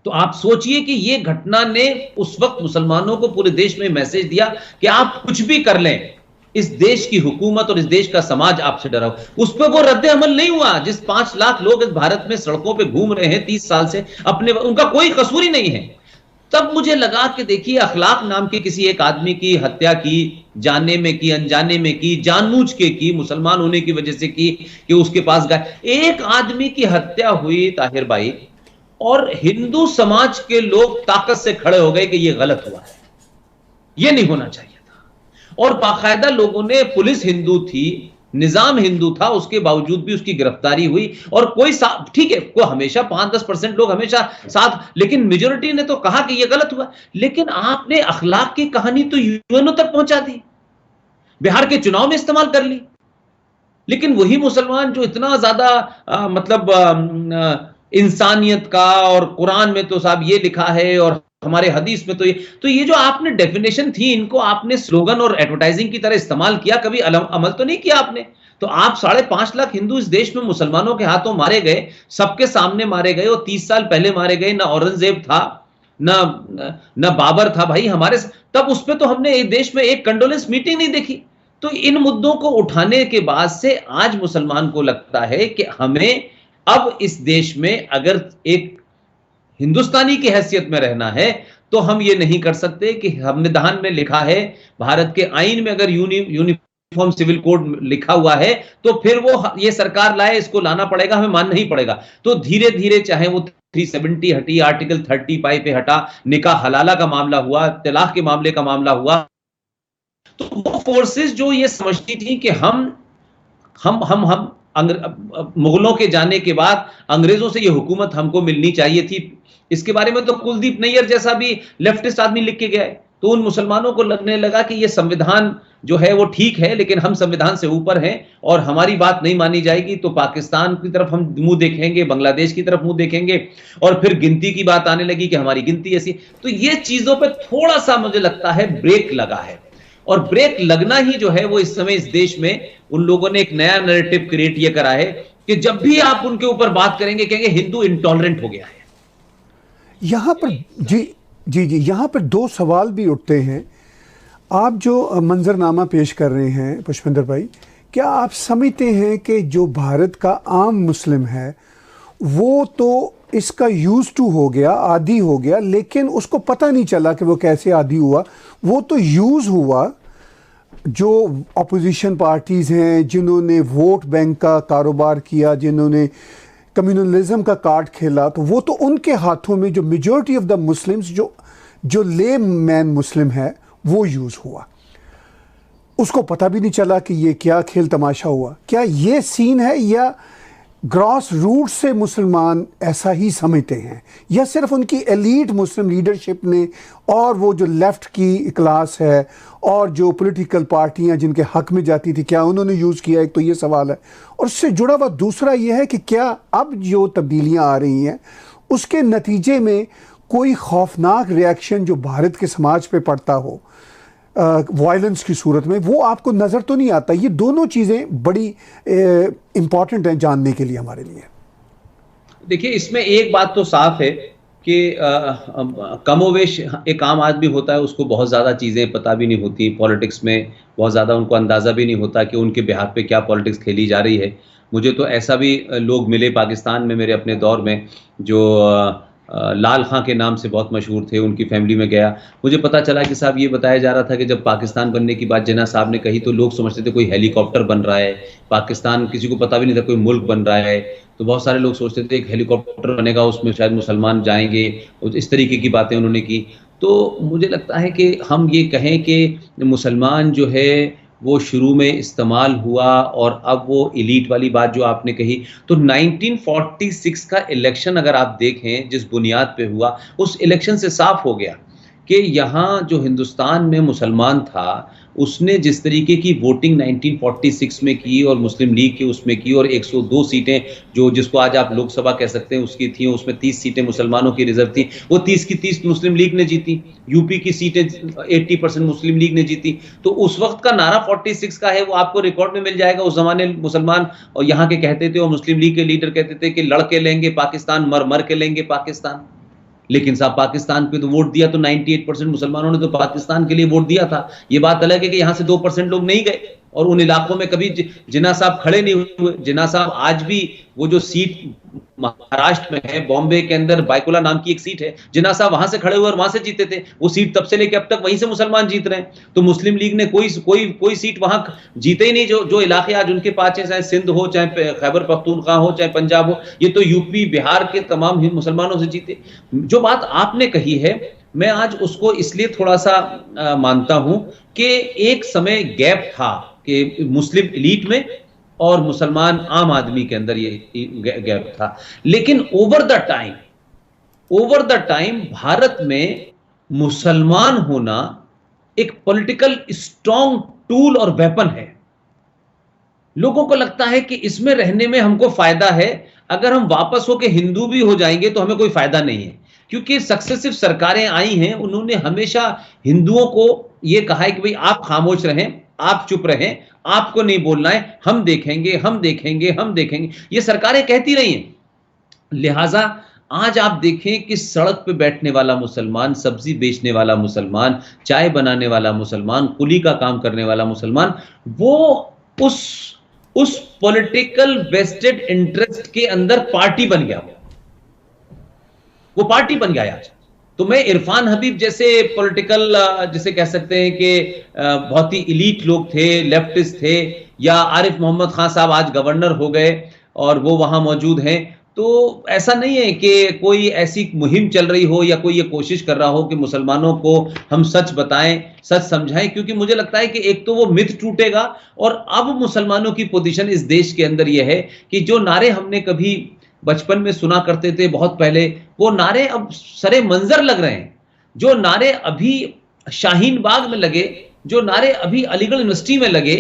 तो आप सोचिए कि ये घटना ने उस वक्त मुसलमानों को पूरे देश में मैसेज दिया कि आप कुछ भी कर लें, इस देश की हुकूमत और इस देश का समाज आपसे डरा हो। उस पर वो रद्द अमल नहीं हुआ। जिस 5 लाख लोग इस भारत में सड़कों पे घूम रहे हैं 30 साल से, उनका कोई कसूर ही नहीं है। तब मुझे लगा कि देखिए, अखलाक नाम के किसी एक आदमी की हत्या की, जानने में की, अनजाने में की, जानबूझ के की, मुसलमान होने की वजह से की कि उसके पास गए, एक आदमी की हत्या हुई ताहिर भाई, और हिंदू समाज के लोग ताकत से खड़े हो गए कि यह गलत हुआ है, यह नहीं होना चाहिए था। और बाकायदा लोगों ने, पुलिस हिंदू थी, निजाम हिंदू था, उसके बावजूद भी उसकी गिरफ्तारी हुई। और कोई ठीक है, कोई हमेशा 5-10% लोग हमेशा साथ, लेकिन मेजोरिटी ने तो कहा कि यह गलत हुआ। लेकिन आपने अखलाक की कहानी तो यूएनओ तक पहुंचा दी, बिहार के चुनाव में इस्तेमाल कर ली। लेकिन वही मुसलमान जो इतना ज्यादा इंसानियत का, और कुरान में तो साहब ये लिखा है और हमारे हदीस में तो ये जो आपने डेफिनेशन थी, इनको आपने स्लोगन और एडवर्टाइजिंग की तरह इस्तेमाल किया, कभी अमल तो नहीं किया आपने। तो आप 5.5 लाख हिंदू इस देश में मुसलमानों के हाथों मारे गए, सबके सामने मारे गए, और 30 साल पहले मारे गए। ना औरंगजेब था, ना बाबर था भाई हमारे, तब उस पर तो हमने देश में एक कंडोलेंस मीटिंग नहीं देखी। तो इन मुद्दों को उठाने के बाद से आज मुसलमान को लगता है कि हमें अब इस देश में अगर एक हिंदुस्तानी की हैसियत में रहना है, तो हम ये नहीं कर सकते कि संविधान में लिखा है, भारत के आईन में अगर यूनिफॉर्म सिविल कोड लिखा हुआ है, तो फिर वो ये सरकार लाए, इसको लाना पड़ेगा, हमें मानना ही पड़ेगा। तो धीरे धीरे चाहे वो 370 हटी, आर्टिकल 35 पे हटा, निकाह हलाला का मामला हुआ, तलाक के मामले का मामला हुआ, तो वो फोर्सेस जो ये समझती थी कि हम मुगलों के जाने के बाद अंग्रेजों से ये हुकूमत हमको मिलनी चाहिए थी, इसके बारे में तो कुलदीप नैयर जैसा भी लेफ्टिस्ट आदमी लिख के गया है। तो उन मुसलमानों को लगने लगा कि ये संविधान जो है वो ठीक है, लेकिन हम संविधान से ऊपर हैं और हमारी बात नहीं मानी जाएगी, तो पाकिस्तान की तरफ हम मुंह देखेंगे, बांग्लादेश की तरफ मुंह देखेंगे, और फिर गिनती की बात आने लगी कि हमारी गिनती ऐसी। तो ये चीजों पर थोड़ा सा मुझे लगता है ब्रेक लगा है, और ब्रेक लगना ही जो है वो इस समय इस देश में उन लोगों ने एक नया नैरेटिव क्रिएट ये करा है कि जब भी आप उनके ऊपर बात करेंगे कहेंगे हिंदू इंटॉलरेंट हो गया है। यहां पर जी यहां पर दो सवाल भी उठते हैं। आप जो मंजरनामा पेश कर रहे हैं पुष्पेंद्र भाई, क्या आप समझते हैं कि जो भारत का आम मुस्लिम है वो तो इसका यूज टू हो गया, आदी हो गया, लेकिन उसको पता नहीं चला कि वो कैसे आदी हुआ? वो तो यूज हुआ। जो अपोजिशन पार्टीज हैं, जिन्होंने वोट बैंक का कारोबार किया, जिन्होंने कम्युनलिज्म का कार्ड खेला, तो वो तो उनके हाथों में, जो मेजॉरिटी ऑफ द मुस्लिम्स, जो ले मैन मुस्लिम है, वो यूज हुआ। उसको पता भी नहीं चला कि ये क्या खेल तमाशा हुआ। क्या ये सीन है, या ग्रॉस रूट से मुसलमान ऐसा ही समझते हैं, या सिर्फ उनकी एलीट मुस्लिम लीडरशिप ने और वो जो लेफ्ट की क्लास है और जो पॉलिटिकल पार्टियां जिनके हक में जाती थी, क्या उन्होंने यूज़ किया? एक तो ये सवाल है, और उससे जुड़ा हुआ दूसरा ये है कि क्या अब जो तब्दीलियां आ रही हैं उसके नतीजे में कोई खौफनाक रिएक्शन जो भारत के समाज पे पड़ता हो वायलेंस की सूरत में, वो आपको नज़र तो नहीं आता? ये दोनों चीज़ें बड़ी इम्पॉर्टेंट हैं जानने के लिए हमारे लिए। देखिए, इसमें एक बात तो साफ है कि कमोवेश एक आम आदमी होता है, उसको बहुत ज़्यादा चीज़ें पता भी नहीं होती, पॉलिटिक्स में बहुत ज़्यादा उनको अंदाज़ा भी नहीं होता कि उनके बिहाफ पे क्या पॉलिटिक्स खेली जा रही है। मुझे तो ऐसा भी लोग मिले पाकिस्तान में मेरे अपने दौर में, जो लाल खां के नाम से बहुत मशहूर थे, उनकी फैमिली में गया, मुझे पता चला कि साहब ये बताया जा रहा था कि जब पाकिस्तान बनने की बात जिन्ना साहब ने कही, तो लोग समझते थे कोई हेलीकॉप्टर बन रहा है पाकिस्तान, किसी को पता भी नहीं था कोई मुल्क बन रहा है। तो बहुत सारे लोग सोचते थे एक हेलीकॉप्टर बनेगा, उसमें शायद मुसलमान जाएंगे, इस तरीके की बातें उन्होंने की। तो मुझे लगता है कि हम ये कहें कि मुसलमान जो है वो शुरू में इस्तेमाल हुआ, और अब वो एलीट वाली बात जो आपने कही, तो 1946 का इलेक्शन अगर आप देखें जिस बुनियाद पे हुआ, उस इलेक्शन से साफ हो गया कि यहाँ जो हिंदुस्तान में मुसलमान था, उसने जिस तरीके की वोटिंग 1946 में की और मुस्लिम लीग की उसमें की, और 102 सीटें जो जिसको आज आप लोकसभा कह सकते हैं उसकी थी, उसमें 30 सीटें मुसलमानों की रिजर्व थी, वो 30 की 30 मुस्लिम लीग ने जीती। यूपी की सीटें 80% मुस्लिम लीग ने जीती। तो उस वक्त का नारा 46 का है, वो आपको रिकॉर्ड में मिल जाएगा। उस जमाने मुसलमान और यहाँ के कहते थे, और मुस्लिम लीग के लीडर कहते थे कि लड़के लेंगे पाकिस्तान, मर मर के लेंगे पाकिस्तान। लेकिन साहब पाकिस्तान पे तो वोट दिया तो 98% मुसलमानों ने तो पाकिस्तान के लिए वोट दिया था। ये बात अलग है कि यहाँ से 2% लोग नहीं गए, और उन इलाकों में कभी जिन्ना साहब खड़े नहीं हुए। जिन्ना साहब आज भी वो जो सीट महाराष्ट्र में है, बॉम्बे के अंदर बायकुला नाम की एक सीट है, जिन्ना साहब वहां से खड़े हुए और वहां से जीते थे। वो सीट तब से लेकर अब तक वहीं से मुसलमान जीत रहे हैं। तो मुस्लिम लीग ने कोई सीट वहां जीते ही नहीं। जो इलाके आज उनके पास है, चाहे सिंध हो, चाहे खैबर पख्तूनख्वा हो, चाहे पंजाब हो, ये तो यूपी बिहार के तमाम मुसलमानों से जीते। जो बात आपने कही है मैं आज उसको इसलिए थोड़ा सा मानता हूं कि एक समय गैप था कि मुस्लिम एलीट में और मुसलमान आम आदमी के अंदर ये गैप था, लेकिन ओवर द टाइम भारत में मुसलमान होना एक पॉलिटिकल स्ट्रॉन्ग टूल और वेपन है। लोगों को लगता है कि इसमें रहने में हमको फायदा है, अगर हम वापस होकर हिंदू भी हो जाएंगे तो हमें कोई फायदा नहीं है, क्योंकि सक्सेसिव सरकारें आई हैं, उन्होंने हमेशा हिंदुओं को यह कहा है कि भाई आप खामोश रहें, आप चुप रहें, आपको नहीं बोलना है, हम देखेंगे हम देखेंगे हम देखेंगे, ये सरकारें कहती रही हैं। लिहाजा आज आप देखें कि सड़क पे बैठने वाला मुसलमान, सब्जी बेचने वाला मुसलमान, चाय बनाने वाला मुसलमान, कुली का काम करने वाला मुसलमान, वो उस पॉलिटिकल वेस्टेड इंटरेस्ट के अंदर पार्टी बन गया, वो पार्टी बन गया आज। तो मैं इरफान हबीब जैसे पॉलिटिकल जिसे कह सकते हैं कि बहुत ही इलीट लोग थे, लेफ्टिस्ट थे, या आरिफ मोहम्मद खान साहब आज गवर्नर हो गए और वो वहां मौजूद हैं, तो ऐसा नहीं है कि कोई ऐसी मुहिम चल रही हो या कोई ये कोशिश कर रहा हो कि मुसलमानों को हम सच बताएं, सच समझाएं, क्योंकि मुझे लगता है कि एक तो वो मिथ टूटेगा, और अब मुसलमानों की पोजीशन इस देश के अंदर ये है कि जो नारे हमने कभी बचपन में सुना करते थे बहुत पहले, वो नारे अब सरे मंजर लग रहे हैं। जो नारे अभी शाहीन बाग में लगे, जो नारे अभी अलीगढ़ यूनिवर्सिटी में लगे,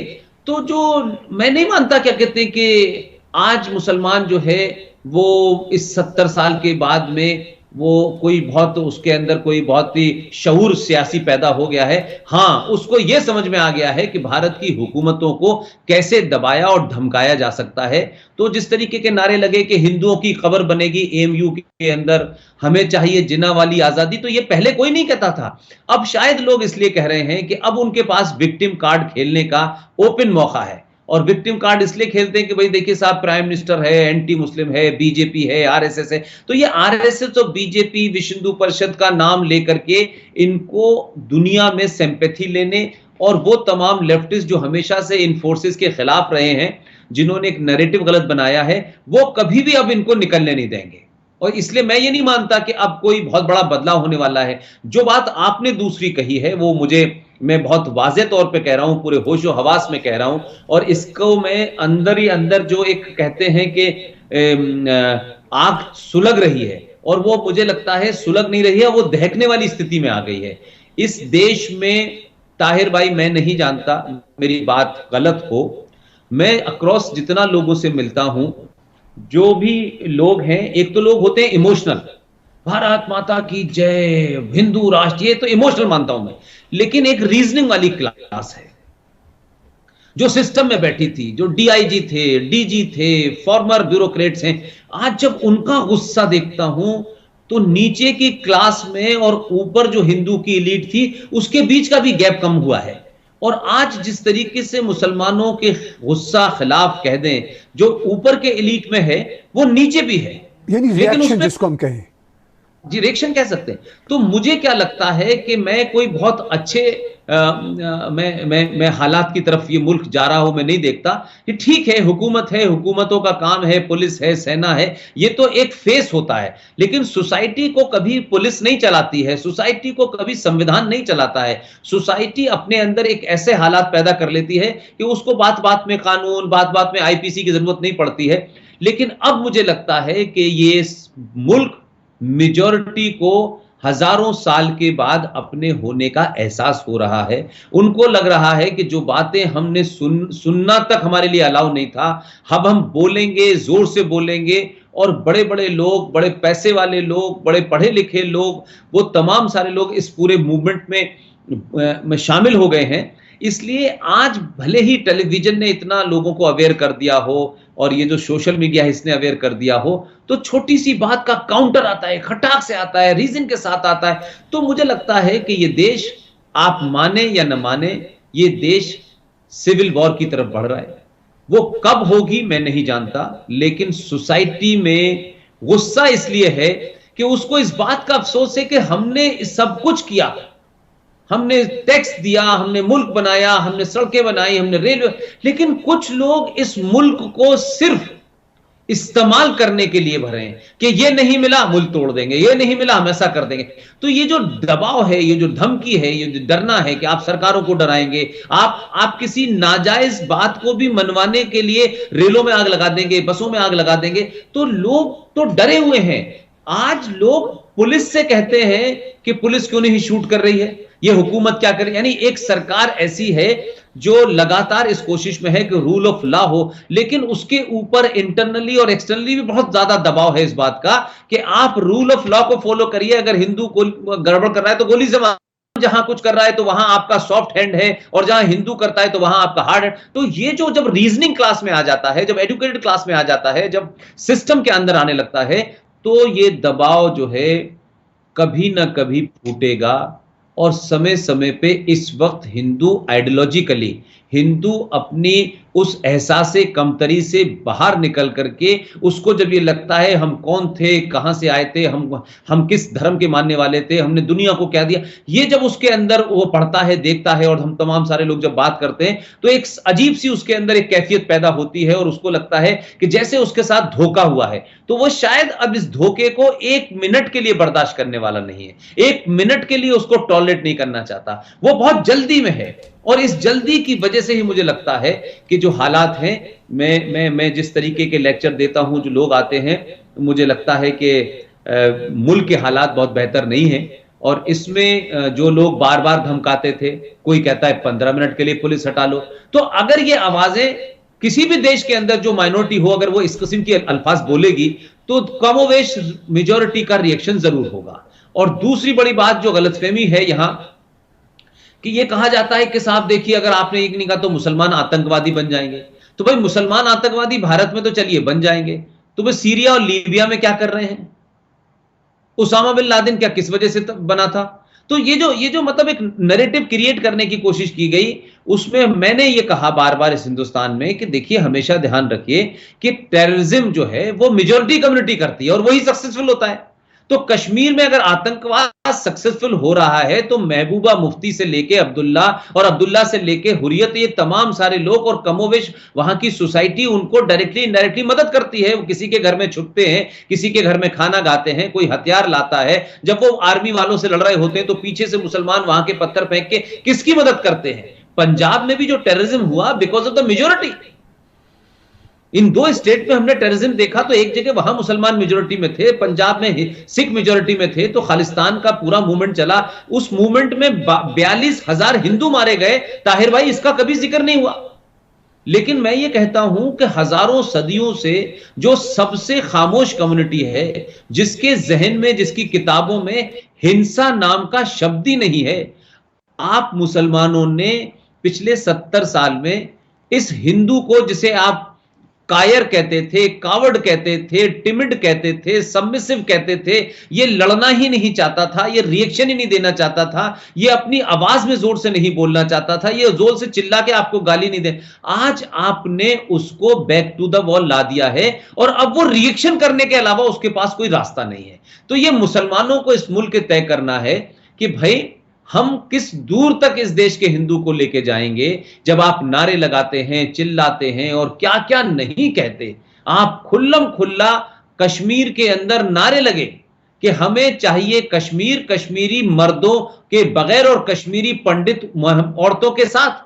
तो जो मैं नहीं मानता क्या कहते हैं कि आज मुसलमान जो है वो इस 70 साल के बाद में वो कोई बहुत उसके अंदर कोई बहुत ही शऊर सियासी पैदा हो गया है। हाँ, उसको ये समझ में आ गया है कि भारत की हुकूमतों को कैसे दबाया और धमकाया जा सकता है। तो जिस तरीके के नारे लगे कि हिंदुओं की खबर बनेगी एएमयू के अंदर, हमें चाहिए जिन्ना वाली आजादी, तो ये पहले कोई नहीं कहता था। अब शायद लोग इसलिए कह रहे हैं कि अब उनके पास विक्टिम कार्ड खेलने का ओपन मौका है, और विक्टिम कार्ड इसलिए खेलते हैं कि भाई देखिए साहब प्राइम मिनिस्टर है, एंटी मुस्लिम है, बीजेपी है, आरएसएस है, तो ये आरएसएस और बीजेपी, विश्व हिंदू परिषद का नाम लेकर के इनको दुनिया में सिंपैथी लेने, और वो तमाम लेफ्टिस्ट जो हमेशा से इन फोर्सेस के खिलाफ रहे हैं, जिन्होंने एक नैरेटिव गलत बनाया है, वो कभी भी अब इनको निकलने नहीं देंगे। और इसलिए मैं ये नहीं मानता कि अब कोई बहुत बड़ा बदलाव होने वाला है। जो बात आपने दूसरी कही है वो मैं बहुत वाज़ेह तौर पे कह रहा हूं, पूरे होशो हवास में कह रहा हूं, और इसको मैं अंदर ही अंदर जो एक कहते हैं कि आग सुलग रही है, और वो मुझे लगता है सुलग नहीं रही है, वो दहकने वाली स्थिति में आ गई है इस देश में। ताहिर भाई, मैं नहीं जानता मेरी बात गलत हो, मैं अक्रॉस जितना लोगों से मिलता हूं, जो भी लोग हैं, एक तो लोग होते हैं इमोशनल, भारत माता की जय, हिंदू राष्ट्र, ये तो इमोशनल मानता हूं मैं, लेकिन एक रीजनिंग वाली क्लास है जो सिस्टम में बैठी थी, जो डीआईजी थे, डीजी थे, फॉर्मर ब्यूरोक्रेट्स हैं। आज जब उनका गुस्सा देखता हूं तो नीचे की क्लास में और ऊपर जो हिंदू की एलीट थी उसके बीच का भी गैप कम हुआ है। और आज जिस तरीके से मुसलमानों के गुस्सा खिलाफ कह दें, जो ऊपर के एलीट में है वो नीचे भी है, यानी रिएक्शन जिसको हम कहें, जी रिएक्शन कह सकते हैं। तो मुझे क्या लगता है कि मैं कोई बहुत अच्छे मैं हालात की तरफ ये मुल्क जा रहा हूं, मैं नहीं देखता कि ठीक है, हुकूमत है, हुकूमतों का काम है, पुलिस है, सेना है, ये तो एक फेस होता है, लेकिन सोसाइटी को कभी पुलिस नहीं चलाती है, सोसाइटी को कभी संविधान नहीं चलाता है। सोसाइटी अपने अंदर एक ऐसे हालात पैदा कर लेती है कि उसको बात बात में कानून, बात बात में आईपीसी की जरूरत नहीं पड़ती है। लेकिन अब मुझे लगता है कि ये मुल्क मेजॉरिटी को हजारों साल के बाद अपने होने का एहसास हो रहा है। उनको लग रहा है कि जो बातें हमने सुनना तक हमारे लिए अलाउ नहीं था, अब हम बोलेंगे, जोर से बोलेंगे, और बड़े बड़े लोग, बड़े पैसे वाले लोग, बड़े पढ़े लिखे लोग, वो तमाम सारे लोग इस पूरे मूवमेंट में शामिल हो गए हैं। इसलिए आज भले ही टेलीविजन ने इतना लोगों को अवेयर कर दिया हो और ये जो सोशल मीडिया है इसने अवेयर कर दिया हो, तो छोटी सी बात का काउंटर आता है, खटाक से आता है, रीजन के साथ आता है। तो मुझे लगता है कि ये देश, आप माने या न माने, ये देश सिविल वॉर की तरफ बढ़ रहा है। वो कब होगी मैं नहीं जानता, लेकिन सोसाइटी में गुस्सा इसलिए है कि उसको इस बात का अफसोस है कि हमने सब कुछ किया, हमने टैक्स दिया, हमने मुल्क बनाया, हमने सड़कें बनाई, हमने रेलवे, लेकिन कुछ लोग इस मुल्क को सिर्फ इस्तेमाल करने के लिए भरे हैं कि ये नहीं मिला मुल्क तोड़ देंगे, ये नहीं मिला हम ऐसा कर देंगे। तो ये जो दबाव है, ये जो धमकी है, ये जो डरना है कि आप सरकारों को डराएंगे, आप किसी नाजायज बात को भी मनवाने के लिए रेलों में आग लगा देंगे, बसों में आग लगा देंगे, तो लोग तो डरे हुए हैं। आज लोग पुलिस से कहते हैं कि पुलिस क्यों नहीं शूट कर रही है, ये हुकूमत क्या करे। यानी एक सरकार ऐसी है जो लगातार इस कोशिश में है कि रूल ऑफ लॉ हो, लेकिन उसके ऊपर इंटरनली और एक्सटर्नली भी बहुत ज्यादा दबाव है इस बात का कि आप रूल ऑफ लॉ को फॉलो करिए, अगर हिंदू को गड़बड़ कर रहा है तो गोली से मार, जहां कुछ कर रहा है तो वहां आपका सॉफ्ट हैंड है, और जहां हिंदू करता है तो वहां आपका हार्ड हैंड। तो ये जो जब रीजनिंग क्लास में आ जाता है, जब एजुकेटेड क्लास में आ जाता है, जब सिस्टम के अंदर आने लगता है, तो ये दबाव जो है कभी ना कभी फूटेगा। और समय समय पे इस वक्त हिंदू आइडियोलॉजिकली, हिंदू अपनी उस एहसास कमतरी से बाहर निकल करके, उसको जब ये लगता है हम कौन थे, कहां से आए थे, हम किस धर्म के मानने वाले थे, हमने दुनिया को क्या दिया, ये जब उसके अंदर वो पढ़ता है, देखता है, और हम तमाम सारे लोग जब बात करते हैं तो एक अजीब सी उसके अंदर एक कैफियत पैदा होती है, और उसको लगता है कि जैसे उसके साथ धोखा हुआ है। तो वो शायद अब इस धोखे को एक मिनट के लिए बर्दाश्त करने वाला नहीं है, एक मिनट के लिए उसको टॉलरेट नहीं करना चाहता, वो बहुत जल्दी में है। और इस जल्दी की वजह से ही मुझे लगता है कि जो हालात हैं, मैं जिस तरीके के लेक्चर देता हूं, जो लोग आते हैं, मुझे लगता है कि मुल्क के हालात बहुत बेहतर नहीं है। और इसमें जो लोग बार बार धमकाते थे, कोई कहता है 15 मिनट के लिए पुलिस हटा लो, तो अगर ये आवाजें किसी भी देश के अंदर जो माइनॉरिटी हो, अगर वो इस किस्म की अल्फाज बोलेगी, तो कमोवेश मेजॉरिटी का रिएक्शन जरूर होगा। और दूसरी बड़ी बात जो गलतफहमी है यहां, कि ये कहा जाता है कि साहब देखिए, अगर आपने एक नहीं कहा तो मुसलमान आतंकवादी बन जाएंगे। तो भाई मुसलमान आतंकवादी भारत में तो चलिए बन जाएंगे, तो भाई सीरिया और लीबिया में क्या कर रहे हैं? उसामा बिन लादेन क्या किस वजह से बना था? तो ये जो मतलब एक नैरेटिव क्रिएट करने की कोशिश की गई, उसमें मैंने ये कहा बार बार इस हिंदुस्तान में कि देखिए, हमेशा ध्यान रखिए कि टेररिज्म जो है वो मेजॉरिटी कम्युनिटी करती है और वही सक्सेसफुल होता है। तो कश्मीर में अगर आतंकवाद सक्सेसफुल हो रहा है, तो महबूबा मुफ्ती से लेके अब्दुल्ला, और अब्दुल्ला से लेके हुर्रियत, ये तमाम सारे लोग और कमोवेश वहां की सोसाइटी उनको डायरेक्टली इनडायरेक्टली मदद करती है। वो किसी के घर में छुपते हैं, किसी के घर में खाना खाते हैं, कोई हथियार लाता है, जब वो आर्मी वालों से लड़ रहे होते हैं तो पीछे से मुसलमान वहां के पत्थर फेंक के किसकी मदद करते हैं? पंजाब में भी जो टेररिज्म हुआ बिकॉज ऑफ द मेजोरिटी। इन दो स्टेट में हमने टेररिज्म देखा, तो एक जगह वहां मुसलमान मेजोरिटी में थे, पंजाब में सिख मेजोरिटी में थे, तो खालिस्तान का पूरा मूवमेंट चला। उस मूवमेंट में 42,000 हिंदू मारे गए। ताहिर भाई, इसका कभी जिक्र नहीं हुआ। लेकिन मैं ये कहता हूं कि हजारों सदियों से जो सबसे खामोश कम्युनिटी है, जिसके जहन में, जिसकी किताबों में हिंसा नाम का शब्द ही नहीं है, आप मुसलमानों ने पिछले 70 साल में इस हिंदू को, जिसे आप कायर कहते थे, कावर्ड कहते थे, टिमिड कहते थे, सबमिसिव कहते थे, ये लड़ना ही नहीं चाहता था, ये रिएक्शन ही नहीं देना चाहता था, ये अपनी आवाज में जोर से नहीं बोलना चाहता था, ये जोर से चिल्ला के आपको गाली नहीं दे, आज आपने उसको बैक टू द वॉल ला दिया है, और अब वो रिएक्शन करने के अलावा उसके पास कोई रास्ता नहीं है। तो ये मुसलमानों को इस मुल्क तय करना है कि भाई हम किस दूर तक इस देश के हिंदू को लेके जाएंगे, जब आप नारे लगाते हैं, चिल्लाते हैं और क्या क्या नहीं कहते। आप खुल्लम खुल्ला कश्मीर के अंदर नारे लगे कि हमें चाहिए कश्मीर, कश्मीरी मर्दों के बगैर और कश्मीरी पंडित औरतों के साथ,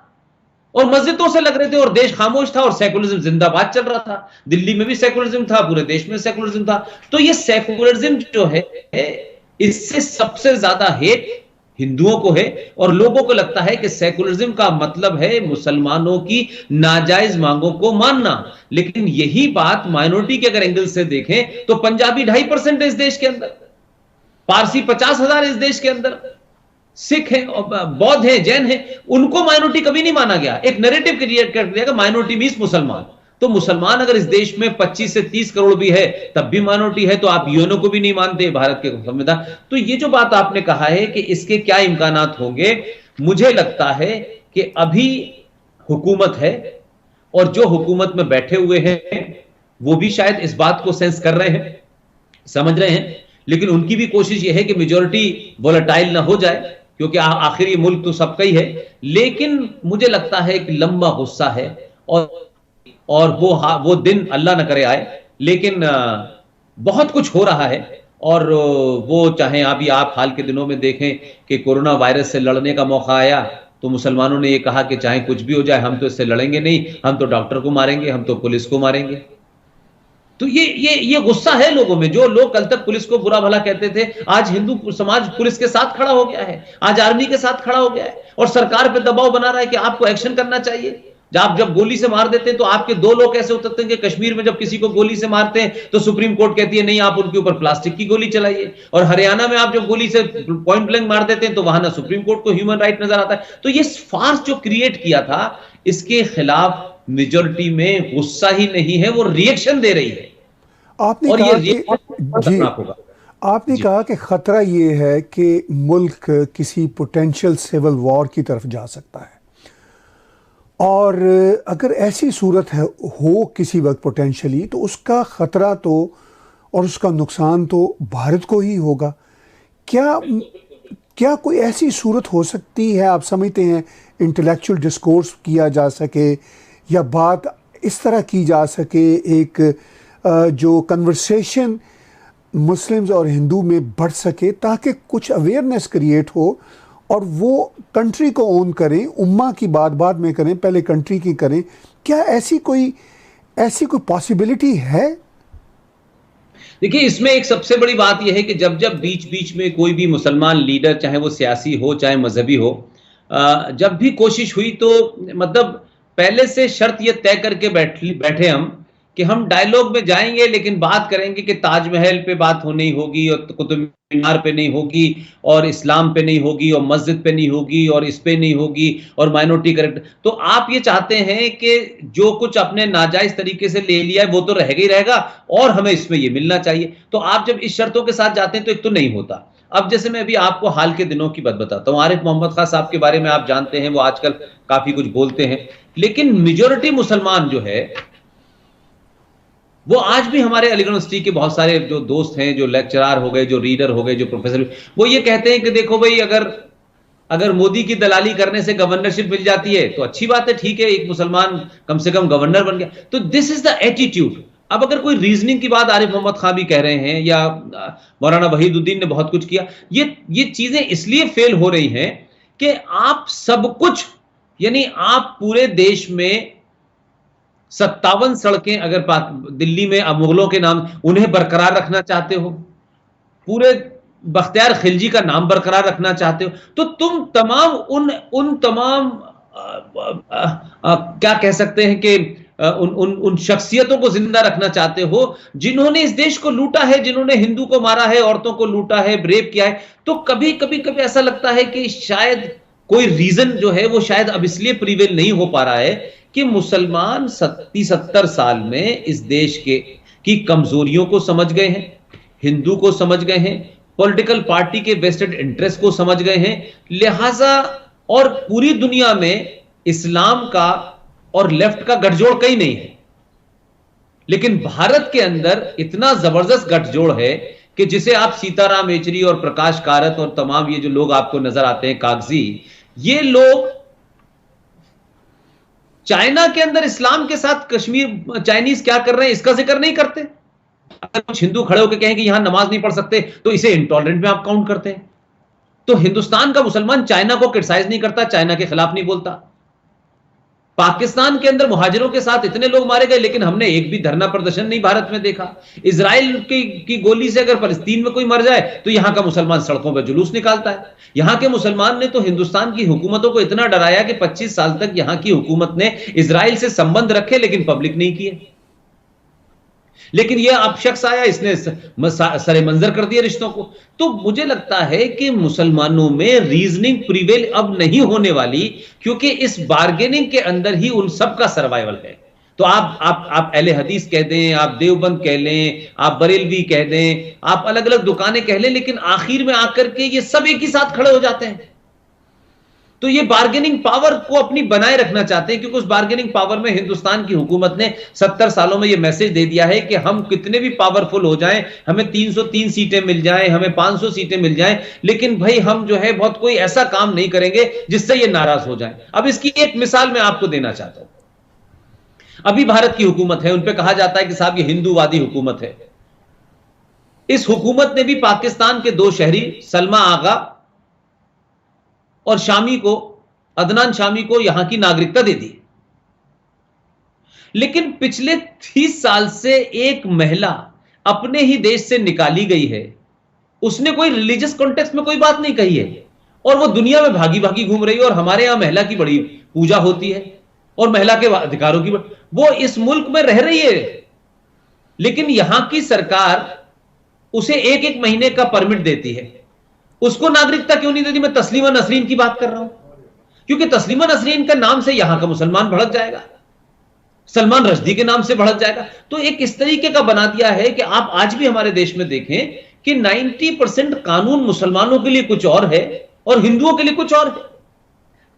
और मस्जिदों से लग रहे थे, और देश खामोश था और सेकुलरिज्म जिंदाबाद चल रहा था। दिल्ली में भी सेकुलरिज्म था, पूरे देश में सेकुलरिज्म था। तो ये सेकुलरिज्म जो है, इससे सबसे ज्यादा हेट हिंदुओं को है, और लोगों को लगता है कि सेकुलरिज्म का मतलब है मुसलमानों की नाजायज मांगों को मानना। लेकिन यही बात माइनॉरिटी के अगर एंगल से देखें तो पंजाबी 2.5% है इस देश के अंदर, पारसी 50,000 इस देश के अंदर, सिख हैं, बौद्ध हैं, जैन हैं, उनको माइनॉरिटी कभी नहीं माना गया। एक नैरेटिव क्रिएट कर दिया कि माइनॉरिटी मींस मुसलमान। तो मुसलमान अगर इस देश में 25 से 30 करोड़ भी है तब भी माइनॉरिटी है, तो आप यूएनओ को भी नहीं मानते, भारत के संविधान। तो ये जो बात आपने कहा है कि इसके क्या इम्कानात होंगे, मुझे लगता है कि अभी हुकूमत है, और जो हुकूमत में बैठे हुए हैं वो भी शायद इस बात को सेंस कर रहे हैं, समझ रहे हैं, लेकिन उनकी भी कोशिश ये है कि मेजॉरिटी वोलेटाइल ना हो जाए, क्योंकि आखिर ये मुल्क तो सबका ही है। लेकिन मुझे लगता है कि लंबा गुस्सा है, और वो दिन अल्लाह न करे आए लेकिन बहुत कुछ हो रहा है। और वो चाहे अभी आप हाल के दिनों में देखें कि कोरोना वायरस से लड़ने का मौका आया तो मुसलमानों ने ये कहा कि चाहे कुछ भी हो जाए हम तो इससे लड़ेंगे नहीं, हम तो डॉक्टर को मारेंगे, हम तो पुलिस को मारेंगे। तो ये गुस्सा है लोगों में। जो लोग कल तक पुलिस को बुरा भला कहते थे, आज हिंदू समाज पुलिस के साथ खड़ा हो गया है, आज आर्मी के साथ खड़ा हो गया है और सरकार पे दबाव बना रहा है कि आपको एक्शन करना चाहिए। जब गोली से मार देते हैं तो आपके दो लोग कैसे उतरते हैं कि कश्मीर में जब किसी को गोली से मारते हैं तो सुप्रीम कोर्ट कहती है नहीं, आप उनके ऊपर प्लास्टिक की गोली चलाइए, और हरियाणा में आप जब गोली से पॉइंट ब्लैंक मार देते हैं तो वहां ना सुप्रीम कोर्ट को ह्यूमन राइट नजर आता है। तो ये फार्स जो क्रिएट किया था, इसके खिलाफ मेजोरिटी में गुस्सा ही नहीं है, वो रिएक्शन दे रही है। आपने और कहा ये कि जी, आपने कहा कि खतरा ये है कि मुल्क किसी पोटेंशियल सिविल वॉर की तरफ जा सकता है, और अगर ऐसी सूरत है हो किसी वक्त पोटेंशियली, तो उसका खतरा तो और उसका नुकसान तो भारत को ही होगा। क्या कोई ऐसी सूरत हो सकती है, आप समझते हैं, इंटेलेक्चुअल डिस्कोर्स किया जा सके या बात इस तरह की जा सके, एक जो कन्वर्सेशन मुस्लिम्स और हिंदू में बढ़ सके ताकि कुछ अवेयरनेस क्रिएट हो और वो कंट्री को ओन करें, उम्मा की बात बाद में करें, पहले कंट्री की करें? क्या ऐसी कोई पॉसिबिलिटी है? देखिए, इसमें एक सबसे बड़ी बात यह है कि जब जब बीच बीच में कोई भी मुसलमान लीडर, चाहे वो सियासी हो चाहे मजहबी हो, जब भी कोशिश हुई तो मतलब पहले से शर्त ये तय करके बैठे हम कि हम डायलॉग में जाएंगे लेकिन बात करेंगे कि ताजमहल पे बात नहीं होगी और कुतुब मीनार पे नहीं होगी और इस्लाम पे नहीं होगी और मस्जिद पे नहीं होगी और इस पे नहीं होगी और माइनॉरिटी करेक्ट। तो आप ये चाहते हैं कि जो कुछ अपने नाजायज तरीके से ले लिया है वो तो रहेगा ही रहेगा और हमें इसमें ये मिलना चाहिए। तो आप जब इस शर्तों के साथ जाते हैं तो एक तो नहीं होता। अब जैसे मैं अभी आपको हाल के दिनों की बात बताता हूँ, आरिफ मोहम्मद खान साहब के बारे में आप जानते हैं, वो आजकल काफी कुछ बोलते हैं, लेकिन मेजोरिटी मुसलमान जो है वो आज भी हमारे अलीगढ़ यूनिवर्सिटी के बहुत सारे जो दोस्त हैं, जो लेक्चरर हो गए, जो रीडर हो गए, जो प्रोफेसर, वो ये कहते हैं कि देखो भाई, अगर मोदी की दलाली करने से गवर्नरशिप मिल जाती है तो अच्छी बात है, ठीक है, एक मुसलमान कम से कम गवर्नर बन गया। तो दिस इज द एटीट्यूड। अब अगर कोई रीजनिंग की बात आरिफ मोहम्मद खान भी कह रहे हैं या मौलाना वहीदुद्दीन ने बहुत कुछ किया, ये चीजें इसलिए फेल हो रही हैं कि आप सब कुछ, यानी आप पूरे देश में 57 सड़कें अगर दिल्ली में मुगलों के नाम उन्हें बरकरार रखना चाहते हो, पूरे बख्तियार खिलजी का नाम बरकरार रखना चाहते हो, तो तुम तमाम उन तमाम क्या कह सकते हैं कि उन शख्सियतों को जिंदा रखना चाहते हो जिन्होंने इस देश को लूटा है, जिन्होंने हिंदू को मारा है, औरतों को लूटा है, रेप किया है। तो कभी कभी ऐसा लगता है कि शायद कोई रीजन जो है वो शायद अब इसलिए प्रिवेल नहीं हो पा रहा है कि मुसलमान 70 साल में इस देश की कमजोरियों को समझ गए हैं, हिंदू को समझ गए हैं, पॉलिटिकल पार्टी के वेस्टेड इंटरेस्ट को समझ गए हैं, लिहाजा और पूरी दुनिया में इस्लाम का और लेफ्ट का गठजोड़ कहीं नहीं है, लेकिन भारत के अंदर इतना जबरदस्त गठजोड़ है कि जिसे आप सीताराम येचुरी और प्रकाश कारत और तमाम ये जो लोग आपको नजर आते हैं कागजी, ये लोग चाइना के अंदर इस्लाम के साथ कश्मीर चाइनीज क्या कर रहे हैं इसका जिक्र नहीं करते। अगर कुछ हिंदू खड़े होकर कहें कि यहां नमाज नहीं पढ़ सकते तो इसे इंटॉलरेंट में आप काउंट करते हैं। तो हिंदुस्तान का मुसलमान चाइना को क्रिटिसाइज नहीं करता, चाइना के खिलाफ नहीं बोलता। पाकिस्तान के अंदर मुहाजिरों के साथ इतने लोग मारे गए लेकिन हमने एक भी धरना प्रदर्शन नहीं भारत में देखा। इजराइल की गोली से अगर फलस्तीन में कोई मर जाए तो यहां का मुसलमान सड़कों पर जुलूस निकालता है। यहां के मुसलमान ने तो हिंदुस्तान की हुकूमतों को इतना डराया कि 25 साल तक यहां की हुकूमत ने इजराइल से संबंध रखे लेकिन पब्लिक नहीं किए। लेकिन यह अब शख्स आया, इसने सरे मंजर कर दिया रिश्तों को। तो मुझे लगता है कि मुसलमानों में रीजनिंग प्रिवेल अब नहीं होने वाली, क्योंकि इस बार्गेनिंग के अंदर ही उन सब का सर्वाइवल है। तो आप अहले हदीस कह दें, आप देवबंद कह लें, आप बरेलवी कह दें, आप अलग अलग दुकानें कह लें, लेकिन आखिर में आकर के ये सब एक ही साथ खड़े हो जाते हैं। तो ये बार्गेनिंग पावर को अपनी बनाए रखना चाहते हैं, क्योंकि उस बार्गेनिंग पावर में हिंदुस्तान की हुकूमत ने 70 सालों में ये मैसेज दे दिया है कि हम कितने भी पावरफुल हो जाएं, हमें 303 सीटें मिल जाएं, हमें 500 सीटें मिल जाएं, लेकिन भाई हम जो है बहुत कोई ऐसा काम नहीं करेंगे जिससे ये नाराज हो जाएं। अब इसकी एक मिसाल मैं आपको देना चाहता हूं। अभी भारत की हुकूमत है, उन पे कहा जाता है कि साहब ये हिंदूवादी हुकूमत है। इस हुकूमत ने भी पाकिस्तान के 2 शहरी सलमा आगा और शामी को, अदनान शामी को यहां की नागरिकता दे दी। लेकिन पिछले 30 साल से एक महिला अपने ही देश से निकाली गई है, उसने कोई रिलीजियस कॉन्टेक्स्ट में कोई बात नहीं कही है, और वो दुनिया में भागी भागी घूम रही है। और हमारे यहां महिला की बड़ी पूजा होती है और महिला के अधिकारों की, वो इस मुल्क में रह रही है, लेकिन यहां की सरकार उसे 1-1 महीने का परमिट देती है। उसको नागरिकता क्यों नहीं देती? मैं तस्लीमा नसरीन की बात कर रहा हूं, क्योंकि तस्लीमा नसरीन का नाम से यहां का मुसलमान भड़क जाएगा, सलमान रश्दी के नाम से भड़क जाएगा। तो एक इस तरीके का बना दिया है कि आप आज भी हमारे देश में देखें कि 90% कानून मुसलमानों के लिए कुछ और है और हिंदुओं के लिए कुछ और है।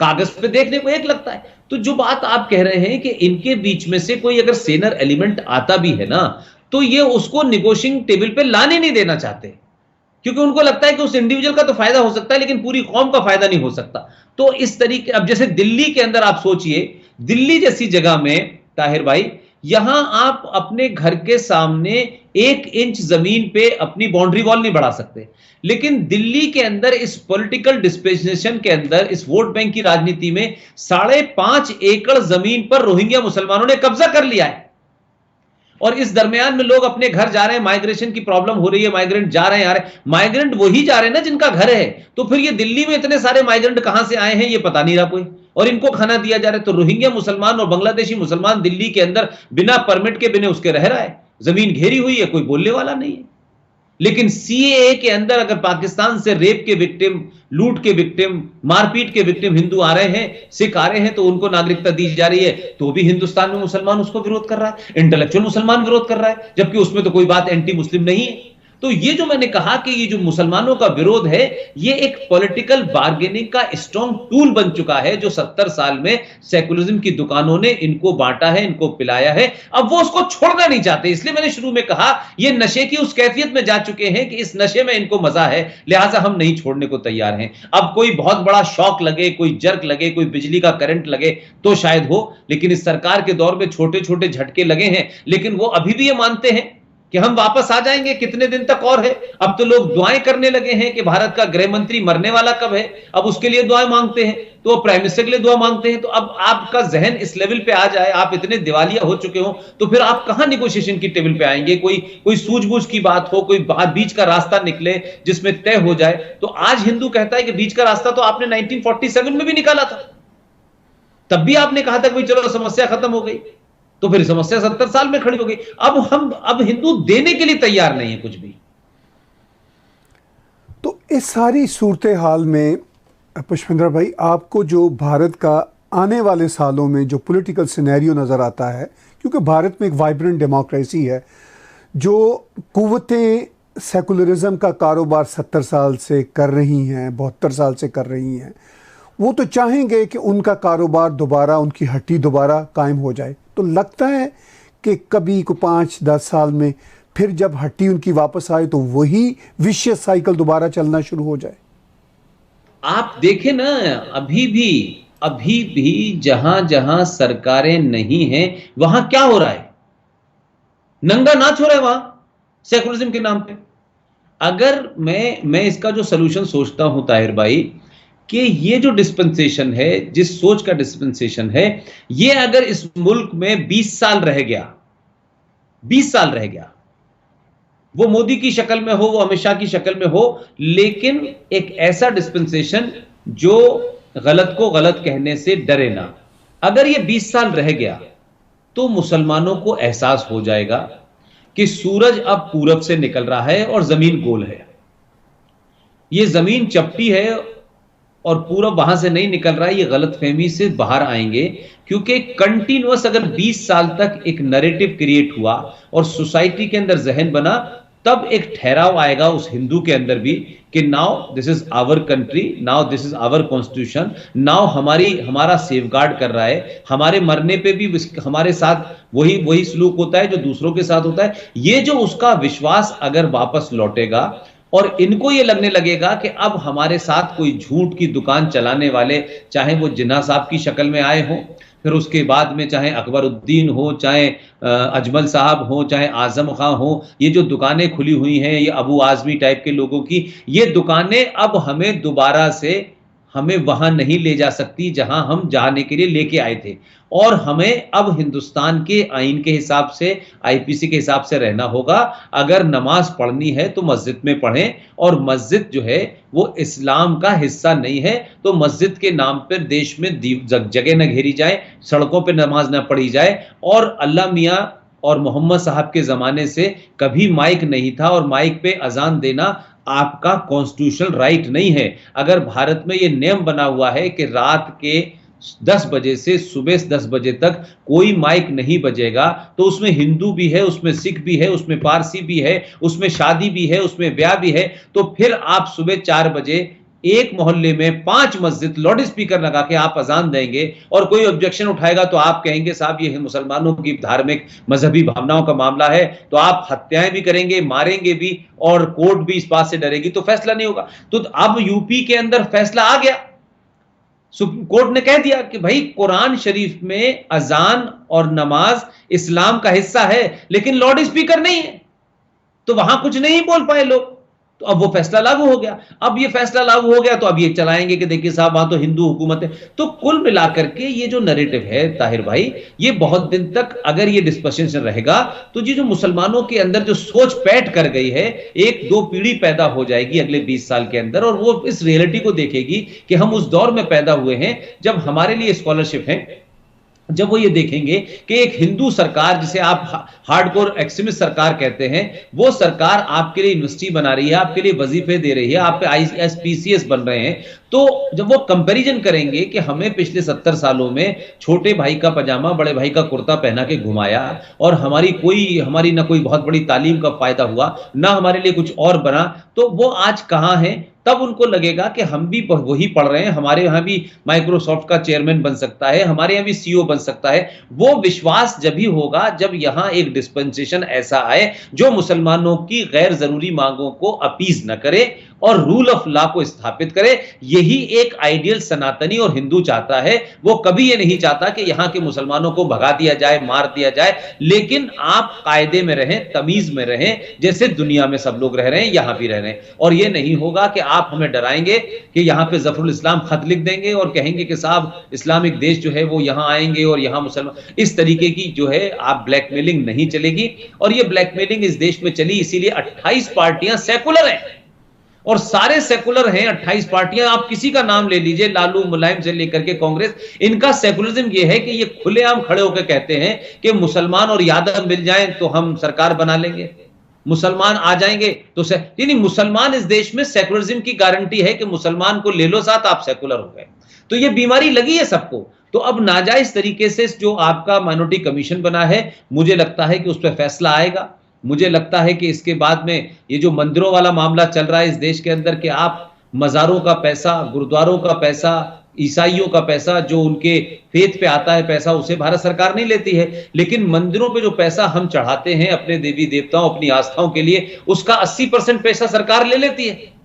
कागज पे देखने को एक लगता है। तो जो बात आप कह रहे हैं कि इनके बीच में से कोई अगर सेनर एलिमेंट आता भी है ना, तो ये उसको निगोशिएटिंग टेबल पे लाने नहीं देना चाहते, क्योंकि उनको लगता है कि उस इंडिविजुअल का तो फायदा हो सकता है लेकिन पूरी कौम का फायदा नहीं हो सकता। तो इस तरीके, अब जैसे दिल्ली के अंदर आप सोचिए, दिल्ली जैसी जगह में ताहिर भाई, यहां आप अपने घर के सामने 1 इंच जमीन पे अपनी बाउंड्री वॉल नहीं बढ़ा सकते, लेकिन दिल्ली के अंदर इस पॉलिटिकल डिस्पेंसेशन के अंदर, इस वोट बैंक की राजनीति में 5.5 एकड़ जमीन पर रोहिंग्या मुसलमानों ने कब्जा कर लिया है। और इस दरमियान में लोग अपने घर जा रहे हैं, माइग्रेशन की प्रॉब्लम हो रही है, माइग्रेंट जा रहे हैं, आ रहे हैं। माइग्रेंट वही जा रहे हैं ना जिनका घर है, तो फिर ये दिल्ली में इतने सारे माइग्रेंट कहां से आए हैं ये पता नहीं रहा कोई, और इनको खाना दिया जा रहा है। तो रोहिंग्या मुसलमान और बांग्लादेशी मुसलमान दिल्ली के अंदर बिना परमिट के, बिना उसके रह रहा है, जमीन घेरी हुई है, कोई बोलने वाला नहीं है। लेकिन सीएए के अंदर अगर पाकिस्तान से रेप के विक्टिम, लूट के विक्टिम, मारपीट के विक्टिम हिंदू आ रहे हैं, सिख आ रहे हैं, तो उनको नागरिकता दी जा रही है, तो भी हिंदुस्तान में मुसलमान उसको विरोध कर रहा है, इंटेलेक्चुअल मुसलमान विरोध कर रहा है, जबकि उसमें तो कोई बात एंटी मुस्लिम नहीं है। तो ये जो मैंने कहा कि ये जो मुसलमानों का विरोध है, ये एक पॉलिटिकल बार्गेनिंग का स्ट्रॉन्ग टूल बन चुका है, जो 70 साल में सेकुलरिज्म की दुकानों ने इनको बांटा है, इनको पिलाया है। अब वो उसको छोड़ना नहीं चाहते। इसलिए मैंने शुरू में कहा, ये नशे की उस कैफियत में जा चुके हैं कि इस नशे में इनको मजा है, लिहाजा हम नहीं छोड़ने को तैयार हैं। अब कोई बहुत बड़ा शॉक लगे, कोई जर्क लगे, कोई बिजली का करंट लगे तो शायद हो, लेकिन इस सरकार के दौर में छोटे छोटे झटके लगे हैं, लेकिन वो अभी भी ये मानते हैं कि हम वापस आ जाएंगे। कितने दिन तक और है? अब तो लोग दुआएं करने लगे हैं कि भारत का गृह मंत्री मरने वाला कब है, अब उसके लिए दुआएं मांगते हैं, तो वो प्राइम मिनिस्टर के लिए दुआ मांगते हैं। तो अब आपका जहन इस लेवल पे आ जाए, आप इतने दिवालिया हो चुके हो, तो फिर आप कहां निगोशिएशन की टेबल पे आएंगे? कोई सूझबूझ की बात हो, कोई बीच का रास्ता निकले जिसमें तय हो जाए। तो आज हिंदू कहता है कि बीच का रास्ता तो आपने 1947 में भी निकाला था, तब भी आपने कहा था कि चलो समस्या खत्म हो गई, तो फिर समस्या 70 साल में खड़ी हो गई। अब हिंदू देने के लिए तैयार नहीं है कुछ भी। तो इस सारी सूरत हाल में पुष्पेंद्र भाई, आपको जो भारत का आने वाले सालों में जो पॉलिटिकल सिनेरियो नज़र आता है, क्योंकि भारत में एक वाइब्रेंट डेमोक्रेसी है, जो कुव्वतें सेकुलरिज्म का कारोबार 70 साल से कर रही हैं, 72 साल से कर रही हैं, वो तो चाहेंगे कि उनका कारोबार दोबारा, उनकी हट्टी दोबारा कायम हो जाए। तो लगता है कि कभी को 5-10 साल में फिर जब हट्टी उनकी वापस आए तो वही विशियस साइकिल दोबारा चलना शुरू हो जाए। आप देखें ना, अभी भी जहां जहां सरकारें नहीं हैं, वहां क्या हो रहा है? नंगा नाच हो रहा है वहां सेकुलरिज्म के नाम पे। अगर मैं इसका जो सलूशन सोचता हूं ताहिर भाई, कि ये जो डिस्पेंसेशन है, जिस सोच का डिस्पेंसेशन है, ये अगर इस मुल्क में 20 साल रह गया, 20 साल रह गया, वो मोदी की शक्ल में हो, वो अमित शाह की शक्ल में हो, लेकिन एक ऐसा डिस्पेंसेशन जो गलत को गलत कहने से डरे ना, अगर ये 20 साल रह गया, तो मुसलमानों को एहसास हो जाएगा कि सूरज अब पूरब से निकल रहा है और जमीन गोल है। ये जमीन चपटी है और पूरब वहां से नहीं निकल रहा है, ये गलतफहमी से बाहर आएंगे। क्योंकि कंटिन्यूअस अगर 20 साल तक एक नैरेटिव क्रिएट हुआ और सोसाइटी के अंदर जहन बना, तब एक ठहराव आएगा उस हिंदू के अंदर भी कि now this is our country, now this is our constitution, now हमारा सेफगार्ड कर रहा है, हमारे मरने पे भी हमारे साथ वही सलूक होता है जो दूसरों के साथ होता है। ये जो उसका विश्वास अगर वापस लौटेगा, और इनको ये लगने लगेगा कि अब हमारे साथ कोई झूठ की दुकान चलाने वाले, चाहे वो जिन्ना साहब की शक्ल में आए हों, फिर उसके बाद में चाहे अकबरुद्दीन हो, चाहे अजमल साहब हो, चाहे आजम खां हो, ये जो दुकानें खुली हुई हैं, ये अबू आजमी टाइप के लोगों की, ये दुकानें अब हमें दोबारा से हमें वहां नहीं ले जा सकती जहां हम जाने के लिए लेके आए थे। और हमें अब हिंदुस्तान के आईन के हिसाब से, आईपीसी के हिसाब से रहना होगा। अगर नमाज पढ़नी है तो मस्जिद में पढ़ें, और मस्जिद जो है वो इस्लाम का हिस्सा नहीं है, तो मस्जिद के नाम पर देश में जगह न घेरी जाए, सड़कों पर नमाज न पढ़ी जाए। और अल्लाह मियाँ और मोहम्मद साहब के जमाने से कभी माइक नहीं था, और माइक पे अजान देना आपका कॉन्स्टिट्यूशनल राइट नहीं है। अगर भारत में यह नियम बना हुआ है कि रात के 10 बजे से सुबह 10 बजे तक कोई माइक नहीं बजेगा, तो उसमें हिंदू भी है, उसमें सिख भी है, उसमें पारसी भी है, उसमें शादी भी है, उसमें ब्याह भी है। तो फिर आप सुबह 4 बजे एक मोहल्ले में 5 मस्जिद लाउड स्पीकर लगा के आप अजान देंगे, और कोई ऑब्जेक्शन उठाएगा तो आप कहेंगे साहब ये मुसलमानों की धार्मिक मजहबी भावनाओं का मामला है, तो आप हत्याएं भी करेंगे, मारेंगे भी, और कोर्ट भी इस बात से डरेगी, तो फैसला नहीं होगा। तो अब यूपी के अंदर फैसला आ गया, सुप्रीम कोर्ट ने कह दिया कि भाई कुरान शरीफ में अजान और नमाज इस्लाम का हिस्सा है, लेकिन लाउड स्पीकर नहीं है, तो वहां कुछ नहीं बोल पाए लोग। तो अब वो फैसला लागू हो गया। अब ये फैसला लागू हो गया तो अब ये चलाएंगे कि देखिए साहब वहां तो हिंदू हुकूमत है। तो कुल मिलाकर के ये जो नैरेटिव है ताहिर भाई, ये बहुत दिन तक अगर ये डिस्कशन रहेगा तो ये जो मुसलमानों के अंदर जो सोच पैठ कर गई है, 1-2 पीढ़ी पैदा हो जाएगी अगले 20 साल के अंदर, और वो इस रियलिटी को देखेगी कि हम उस दौर में पैदा हुए हैं जब हमारे लिए स्कॉलरशिप है, जब वो ये देखेंगे कि एक हिंदू सरकार, जिसे आप हार्डकोर एक्सट्रीमिस्ट सरकार कहते हैं, वो सरकार आपके लिए यूनिवर्सिटी बना रही है, आपके लिए वजीफे दे रही है, आप पे आईएएस पीसीएस बन रहे हैं, तो जब वो कंपैरिजन करेंगे कि हमें पिछले 70 सालों में छोटे भाई का पजामा बड़े भाई का कुर्ता पहना के घुमाया, और हमारी ना कोई बहुत बड़ी तालीम का फायदा हुआ, ना हमारे लिए कुछ और बना, तो वो आज कहां है, तब उनको लगेगा कि हम भी वही पढ़ रहे हैं, हमारे यहां भी माइक्रोसॉफ्ट का चेयरमैन बन सकता है, हमारे यहां भी सीईओ बन सकता है। वो विश्वास जब ही होगा जब यहां एक डिस्पेंसेशन ऐसा आए जो मुसलमानों की गैर जरूरी मांगों को अपीज न करे और रूल ऑफ लॉ को स्थापित करे। यही एक आइडियल सनातनी और हिंदू चाहता है। वो कभी ये नहीं चाहता कि यहां के मुसलमानों को भगा दिया जाए, मार दिया जाए, लेकिन आप कायदे में रहें, तमीज में रहें, जैसे दुनिया में सब लोग रह रहे हैं, यहां भी रह रहे हैं। और ये नहीं होगा कि आप हमें डराएंगे कि यहां पे जफरुल इस्लाम खत लिख देंगे और कहेंगे कि साहब इस्लामिक देश जो है वो यहां आएंगे और यहां मुसलमान, इस तरीके की जो है आप ब्लैकमेलिंग नहीं चलेगी। और ये ब्लैकमेलिंग इस देश में चली इसीलिए 28 पार्टियां सेकुलर हैं, और सारे सेकुलर हैं 28 पार्टियां। आप किसी का नाम ले लीजिए, लालू मुलायम से लेकर के कांग्रेस, इनका सेकुलरिज्म ये है कि ये खुलेआम खड़े होकर कहते हैं कि मुसलमान और यादव मिल जाएं तो हम सरकार बना लेंगे, मुसलमान आ जाएंगे तो यानी मुसलमान इस देश में सेकुलरिज्म की गारंटी है कि मुसलमान को ले लो साथ, आप सेकुलर हो गए। तो ये बीमारी लगी है सबको। तो अब नाजायज तरीके से जो आपका माइनॉरिटी कमीशन बना है, मुझे लगता है कि उस पर फैसला आएगा। मुझे लगता है कि इसके बाद में ये जो मंदिरों वाला मामला चल रहा है इस देश के अंदर, कि आप मज़ारों का पैसा, गुरुद्वारों का पैसा, ईसाइयों का पैसा, जो उनके फेथ पे आता है पैसा, उसे भारत सरकार नहीं लेती है, लेकिन मंदिरों पे जो पैसा हम चढ़ाते हैं अपने देवी देवताओं, अपनी आस्थाओं के लिए, उसका 80% पैसा सरकार ले लेती है।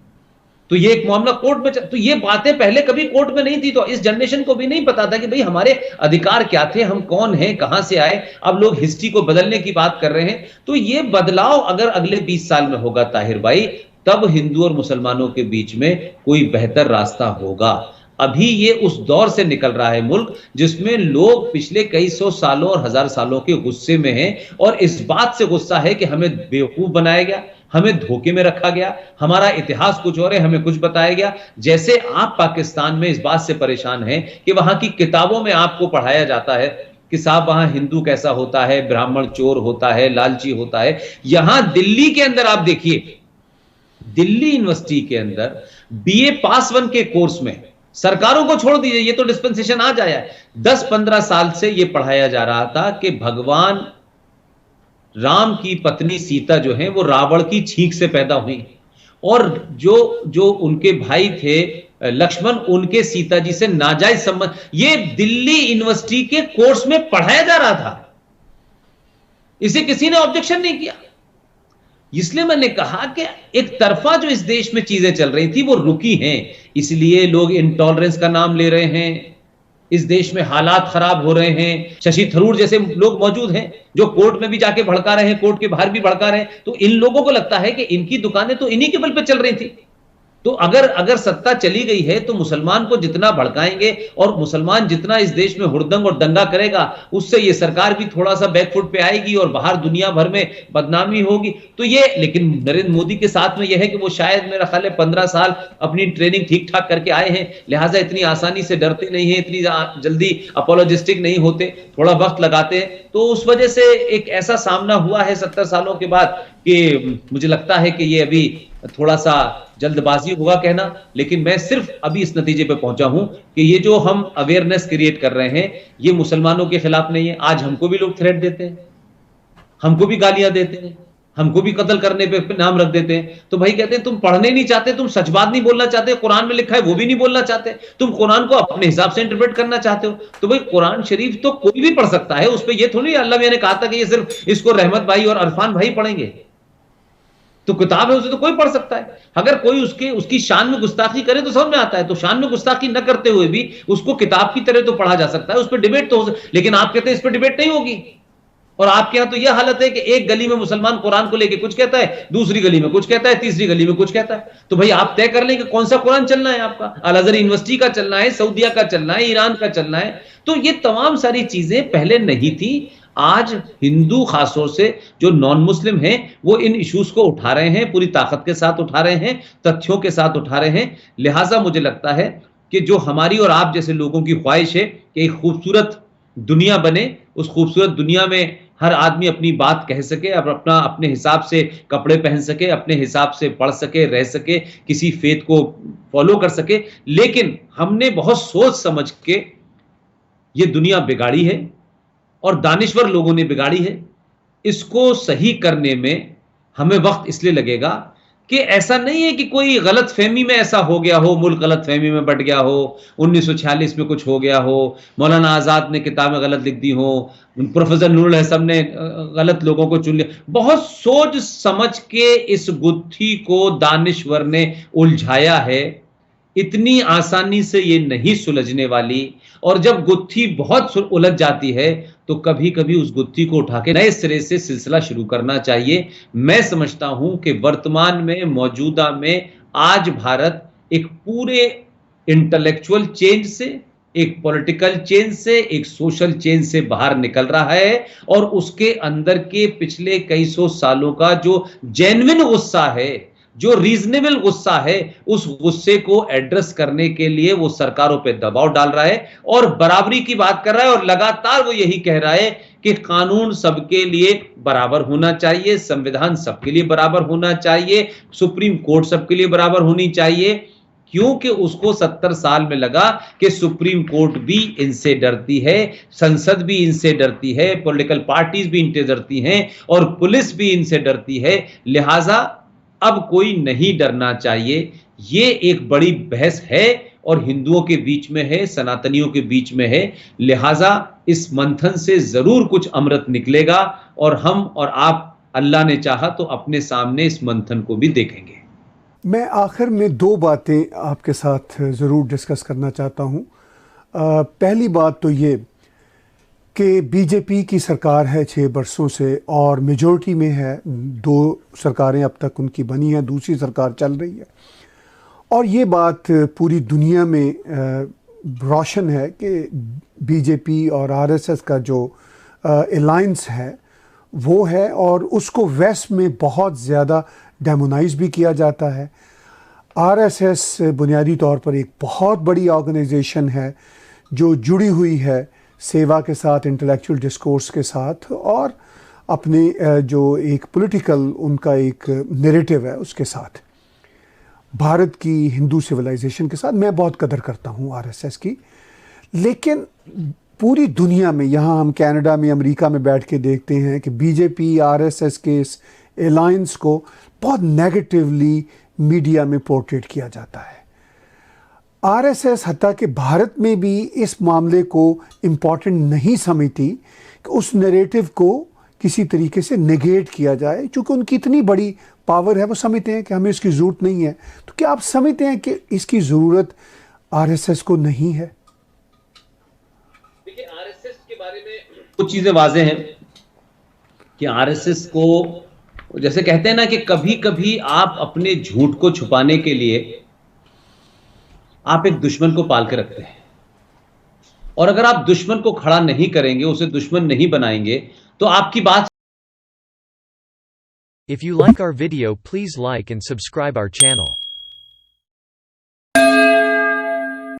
तो ये एक मामला कोर्ट में तो ये बातें पहले कभी कोर्ट में नहीं थी। तो इस जनरेशन को भी नहीं पता था कि भाई हमारे अधिकार क्या थे, हम कौन हैं, कहां से आए। अब लोग हिस्ट्री को बदलने की बात कर रहे हैं। तो ये बदलाव अगर अगले 20 साल में होगा ताहिर भाई, तब हिंदू और मुसलमानों के बीच में कोई बेहतर रास्ता होगा। अभी ये उस दौर से निकल रहा है मुल्क जिसमें लोग पिछले कई सौ सालों और हजार सालों के गुस्से में हैं, और इस बात से गुस्सा है कि हमें बेवकूफ बनाया गया, हमें धोखे में रखा गया, हमारा इतिहास कुछ और है, हमें कुछ बताया गया। जैसे आप पाकिस्तान में इस बात से परेशान हैं कि वहां की किताबों में आपको पढ़ाया जाता है कि साहब वहां हिंदू कैसा होता है, ब्राह्मण चोर होता है, लालची होता है। यहां दिल्ली के अंदर आप देखिए, दिल्ली यूनिवर्सिटी के अंदर बीए पास 1 के कोर्स में, सरकारों को छोड़ दीजिए, ये तो डिस्पेंसेशन आ जाया है, 10-15 साल से ये पढ़ाया जा रहा था कि भगवान राम की पत्नी सीता जो है वो रावण की छींक से पैदा हुई, और जो उनके भाई थे लक्ष्मण, उनके सीता जी से नाजायज संबंध, ये दिल्ली यूनिवर्सिटी के कोर्स में पढ़ाया जा रहा था। इसे किसी ने ऑब्जेक्शन नहीं किया। इसलिए मैंने कहा कि एक तरफा जो इस देश में चीजें चल रही थी वो रुकी हैं, इसलिए लोग इंटॉलरेंस का नाम ले रहे हैं, इस देश में हालात खराब हो रहे हैं। शशि थरूर जैसे लोग मौजूद हैं जो कोर्ट में भी जाके भड़का रहे हैं, कोर्ट के बाहर भी भड़का रहे हैं। तो इन लोगों को लगता है कि इनकी दुकानें तो इन्हीं के बल पे चल रही थी। तो अगर सत्ता चली गई है तो मुसलमान को जितना भड़काएंगे और मुसलमान जितना इस देश में हुड़दंग और दंगा करेगा, उससे ये सरकार भी थोड़ा सा बैकफुट पे आएगी और बाहर दुनिया भर में बदनामी होगी। तो ये, लेकिन नरेंद्र मोदी के साथ में यह है कि वो शायद मेरा ख्याल है 15 साल अपनी ट्रेनिंग ठीक ठाक करके आए हैं, लिहाजा इतनी आसानी से डरते नहीं है, इतनी जल्दी अपोलोजिस्टिक नहीं होते, थोड़ा वक्त लगाते हैं। तो उस वजह से एक ऐसा सामना हुआ है 70 सालों के बाद कि मुझे लगता है कि ये अभी थोड़ा सा जल्दबाजी होगा कहना, लेकिन मैं सिर्फ अभी इस नतीजे पे पहुंचा हूं कि ये जो हम अवेयरनेस क्रिएट कर रहे हैं ये मुसलमानों के खिलाफ नहीं है। आज हमको भी लोग थ्रेट देते हैं, हमको भी गालियां देते हैं, हमको भी कत्ल करने पे नाम रख देते हैं। तो भाई कहते हैं तुम पढ़ने नहीं चाहते, तुम सच बात नहीं बोलना चाहते, कुरान में लिखा है वो भी नहीं बोलना चाहते, तुम कुरान को अपने हिसाब से इंटरप्रेट करना चाहते हो। तो भाई कुरान शरीफ तो कोई भी पढ़ सकता है, उस पर यह थोड़ी अल्लाह ने कहा था कि ये सिर्फ इसको रहमत भाई और अरफान भाई पढ़ेंगे। तो किताब है, उसे तो कोई पढ़ सकता है। अगर कोई उसकी शान में गुस्ताखी करे तो समझ में आता है, तो शान में गुस्ताखी न करते हुए भी उसको किताब की तरह तो पढ़ा जा सकता है, उस पर डिबेट तो हो सकता है। लेकिन आप कहते हैं इस पर डिबेट नहीं होगी। और आपके यहां तो यह हालत है कि एक गली में मुसलमान कुरान को लेके कुछ कहता है, दूसरी गली में कुछ कहता है, तीसरी गली में कुछ कहता है। तो भाई आप तय कर लें कि कौन सा कुरान चलना है आपका, अल अज़हर यूनिवर्सिटी का चलना है, सऊदिया का चलना है, ईरान का चलना है। तो ये तमाम सारी चीजें पहले नहीं थी। आज हिंदू खासतौर से जो नॉन मुस्लिम हैं वो इन इश्यूज को उठा रहे हैं, पूरी ताकत के साथ उठा रहे हैं, तथ्यों के साथ उठा रहे हैं। लिहाजा मुझे लगता है कि जो हमारी और आप जैसे लोगों की ख्वाहिश है कि एक खूबसूरत दुनिया बने, उस खूबसूरत दुनिया में हर आदमी अपनी बात कह सके, अब अपने हिसाब से कपड़े पहन सके, अपने हिसाब से पढ़ सके, रह सके, किसी फेथ को फॉलो कर सके। लेकिन हमने बहुत सोच समझ के ये दुनिया बिगाड़ी है और दानिश्वर लोगों ने बिगाड़ी है। इसको सही करने में हमें वक्त इसलिए लगेगा कि ऐसा नहीं है कि कोई गलत फहमी में ऐसा हो गया हो, मुल्क गलत फहमी में बट गया हो, 1946 में कुछ हो गया हो, मौलाना आज़ाद ने किताबें गलत लिख दी हो, प्रोफेसर नूरुल हसन ने गलत लोगों को चुन लिया। बहुत सोच समझ के इस गुत्थी को दानिश्वर ने उलझाया है। इतनी आसानी से ये नहीं सुलझने वाली। और जब गुत्थी बहुत उलझ जाती है तो कभी कभी उस गुत्थी को उठा के नए सिरे से सिलसिला शुरू करना चाहिए। मैं समझता हूं कि वर्तमान में, मौजूदा में आज भारत एक पूरे इंटेलेक्चुअल चेंज से, एक पॉलिटिकल चेंज से, एक सोशल चेंज से बाहर निकल रहा है। और उसके अंदर के पिछले कई सौ सालों का जो जेन्युइन गुस्सा है, जो रीजनेबल गुस्सा है, उस गुस्से को एड्रेस करने के लिए वो सरकारों पे दबाव डाल रहा है और बराबरी की बात कर रहा है। और लगातार वो यही कह रहा है कि कानून सबके लिए बराबर होना चाहिए, संविधान सबके लिए बराबर होना चाहिए, सुप्रीम कोर्ट सबके लिए बराबर होनी चाहिए। क्योंकि उसको 70 साल में लगा कि सुप्रीम कोर्ट भी इनसे डरती है, संसद भी इनसे डरती है, पॉलिटिकल पार्टीज भी इनसे डरती हैं और पुलिस भी इनसे डरती है। लिहाजा अब कोई नहीं डरना चाहिए। ये एक बड़ी बहस है और हिंदुओं के बीच में है, सनातनियों के बीच में है। लिहाजा इस मंथन से जरूर कुछ अमृत निकलेगा और हम और आप, अल्लाह ने चाहा तो अपने सामने इस मंथन को भी देखेंगे। मैं आखिर में दो बातें आपके साथ ज़रूर डिस्कस करना चाहता हूँ। पहली बात तो ये कि बीजेपी की सरकार है 6 बरसों से और मेजॉरिटी में है, 2 सरकारें अब तक उनकी बनी हैं, दूसरी सरकार चल रही है। और ये बात पूरी दुनिया में रोशन है कि बीजेपी और आरएसएस का जो अलायंस है वो है और उसको वेस्ट में बहुत ज़्यादा डेमोनाइज भी किया जाता है। आरएसएस बुनियादी तौर पर एक बहुत बड़ी ऑर्गेनाइजेशन है जो जुड़ी हुई है सेवा के साथ, इंटेलेक्चुअल डिस्कोर्स के साथ और अपने जो एक पॉलिटिकल उनका एक नैरेटिव है उसके साथ, भारत की हिंदू सिविलाइजेशन के साथ। मैं बहुत कदर करता हूँ आरएसएस की। लेकिन पूरी दुनिया में, यहाँ हम कनाडा में, अमेरिका में बैठ के देखते हैं कि बीजेपी आरएसएस के इस अलायंस को बहुत नेगेटिवली मीडिया में पोर्ट्रेट किया जाता है। आरएसएस हत्ता कि भारत में भी इस मामले को इम्पॉर्टेंट नहीं समझती कि उस नैरेटिव को किसी तरीके से नेगेट किया जाए, क्योंकि उनकी इतनी बड़ी पावर है, वो समझते हैं कि हमें इसकी ज़रूरत नहीं है। तो क्या आप समझते हैं कि इसकी ज़रूरत आरएसएस को नहीं है? देखिए, आरएसएस के बारे में कुछ चीज़ें वाज़े हैं कि आरएसएस को, जैसे कहते हैं ना कि कभी कभी आप अपने झूठ को छुपाने के लिए आप एक दुश्मन को पाल के रखते हैं, और अगर आप दुश्मन को खड़ा नहीं करेंगे, उसे दुश्मन नहीं बनाएंगे, तो आपकी बात। If you like our video, please like and subscribe our channel.